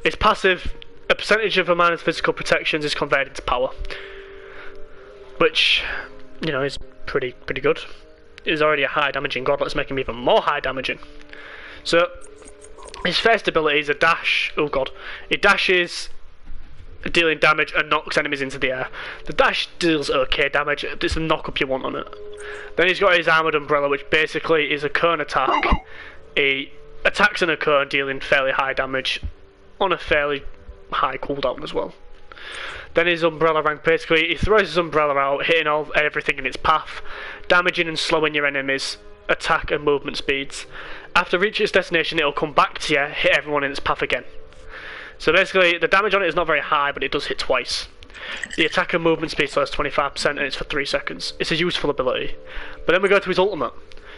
it's passive. A percentage of Vamana's physical protections is converted into power, which, you know, is pretty good. Is already a high damaging god, let's make him even more high damaging. So his first ability is a dash. Oh god. It dashes, dealing damage and knocks enemies into the air. The dash deals okay damage, it's the knock up you want on it. Then he's got his armoured umbrella, which basically is a cone attack. He attacks in a cone, dealing fairly high damage on a fairly high cooldown as well. Then his umbrella rank, basically he throws his umbrella out, hitting everything in its path, damaging and slowing your enemies' attack and movement speeds. After reaching its destination, it'll come back to you, hit everyone in its path again. So basically the damage on it is not very high, but it does hit twice. The attacker movement speed slows 25% and it's for 3 seconds. It's a useful ability. But then we go to his ultimate.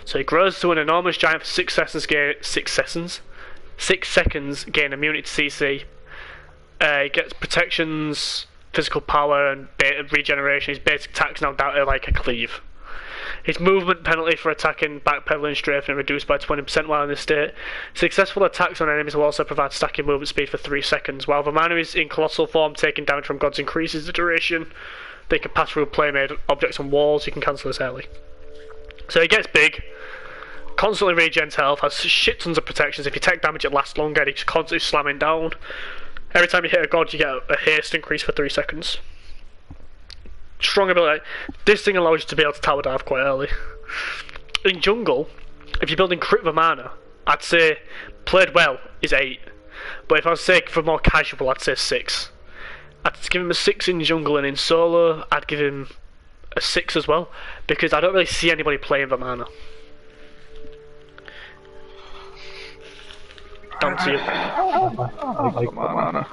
So he grows to an enormous giant for 6 seconds, gain immunity to CC. He gets protections, physical power, and regeneration. His basic attack's now down to like a cleave. His movement penalty for attacking, backpedaling, strafing reduced by 20% while in this state. Successful attacks on enemies will also provide stacking movement speed for 3 seconds. While the mana is in colossal form, taking damage from gods increases the duration. They can pass through play-made objects on walls. You can cancel this early. So he gets big, constantly regens health, has shit tons of protections. If you take damage, it lasts longer, and he's constantly slamming down. Every time you hit a god, you get a haste increase for 3 seconds. Strong ability. This thing allows you to be able to tower dive quite early. In jungle, if you're building crit with mana, I'd say played well is 8. But if I was saying for more casual, I'd say 6. I'd give him a 6 in jungle, and in solo, I'd give him a 6 as well, because I don't really see anybody playing the mana. Down to you. I like mana.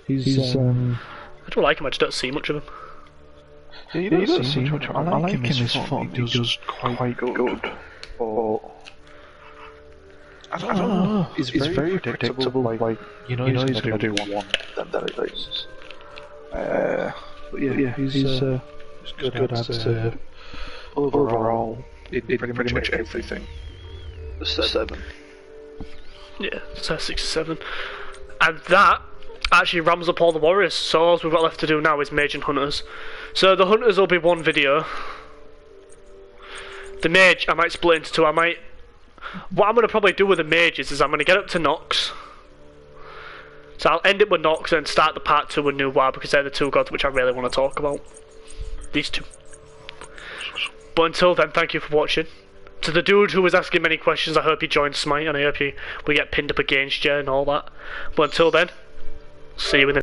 He's I don't like him, I just don't see much of him. Yeah, you don't see much. I like him in his form. He does quite good. But I don't know. He's very predictable. Like you know he's gonna do one. Then it is. But yeah, he's good at overall. It did pretty much everything. The 7. Yeah, so 6 or 7. And that actually rams up all the warriors, so all we've got left to do now is mage and hunters. So the hunters will be one video. The mage I might split into 2. What I'm going to probably do with the mages is I'm going to get up to Nox. So I'll end it with Nox and start the part 2 with Nuwa, because they're the 2 gods which I really want to talk about. These 2. But until then, thank you for watching. To the dude who was asking many questions, I hope you joined Smite, and I hope we get pinned up against you and all that. But until then, see you in the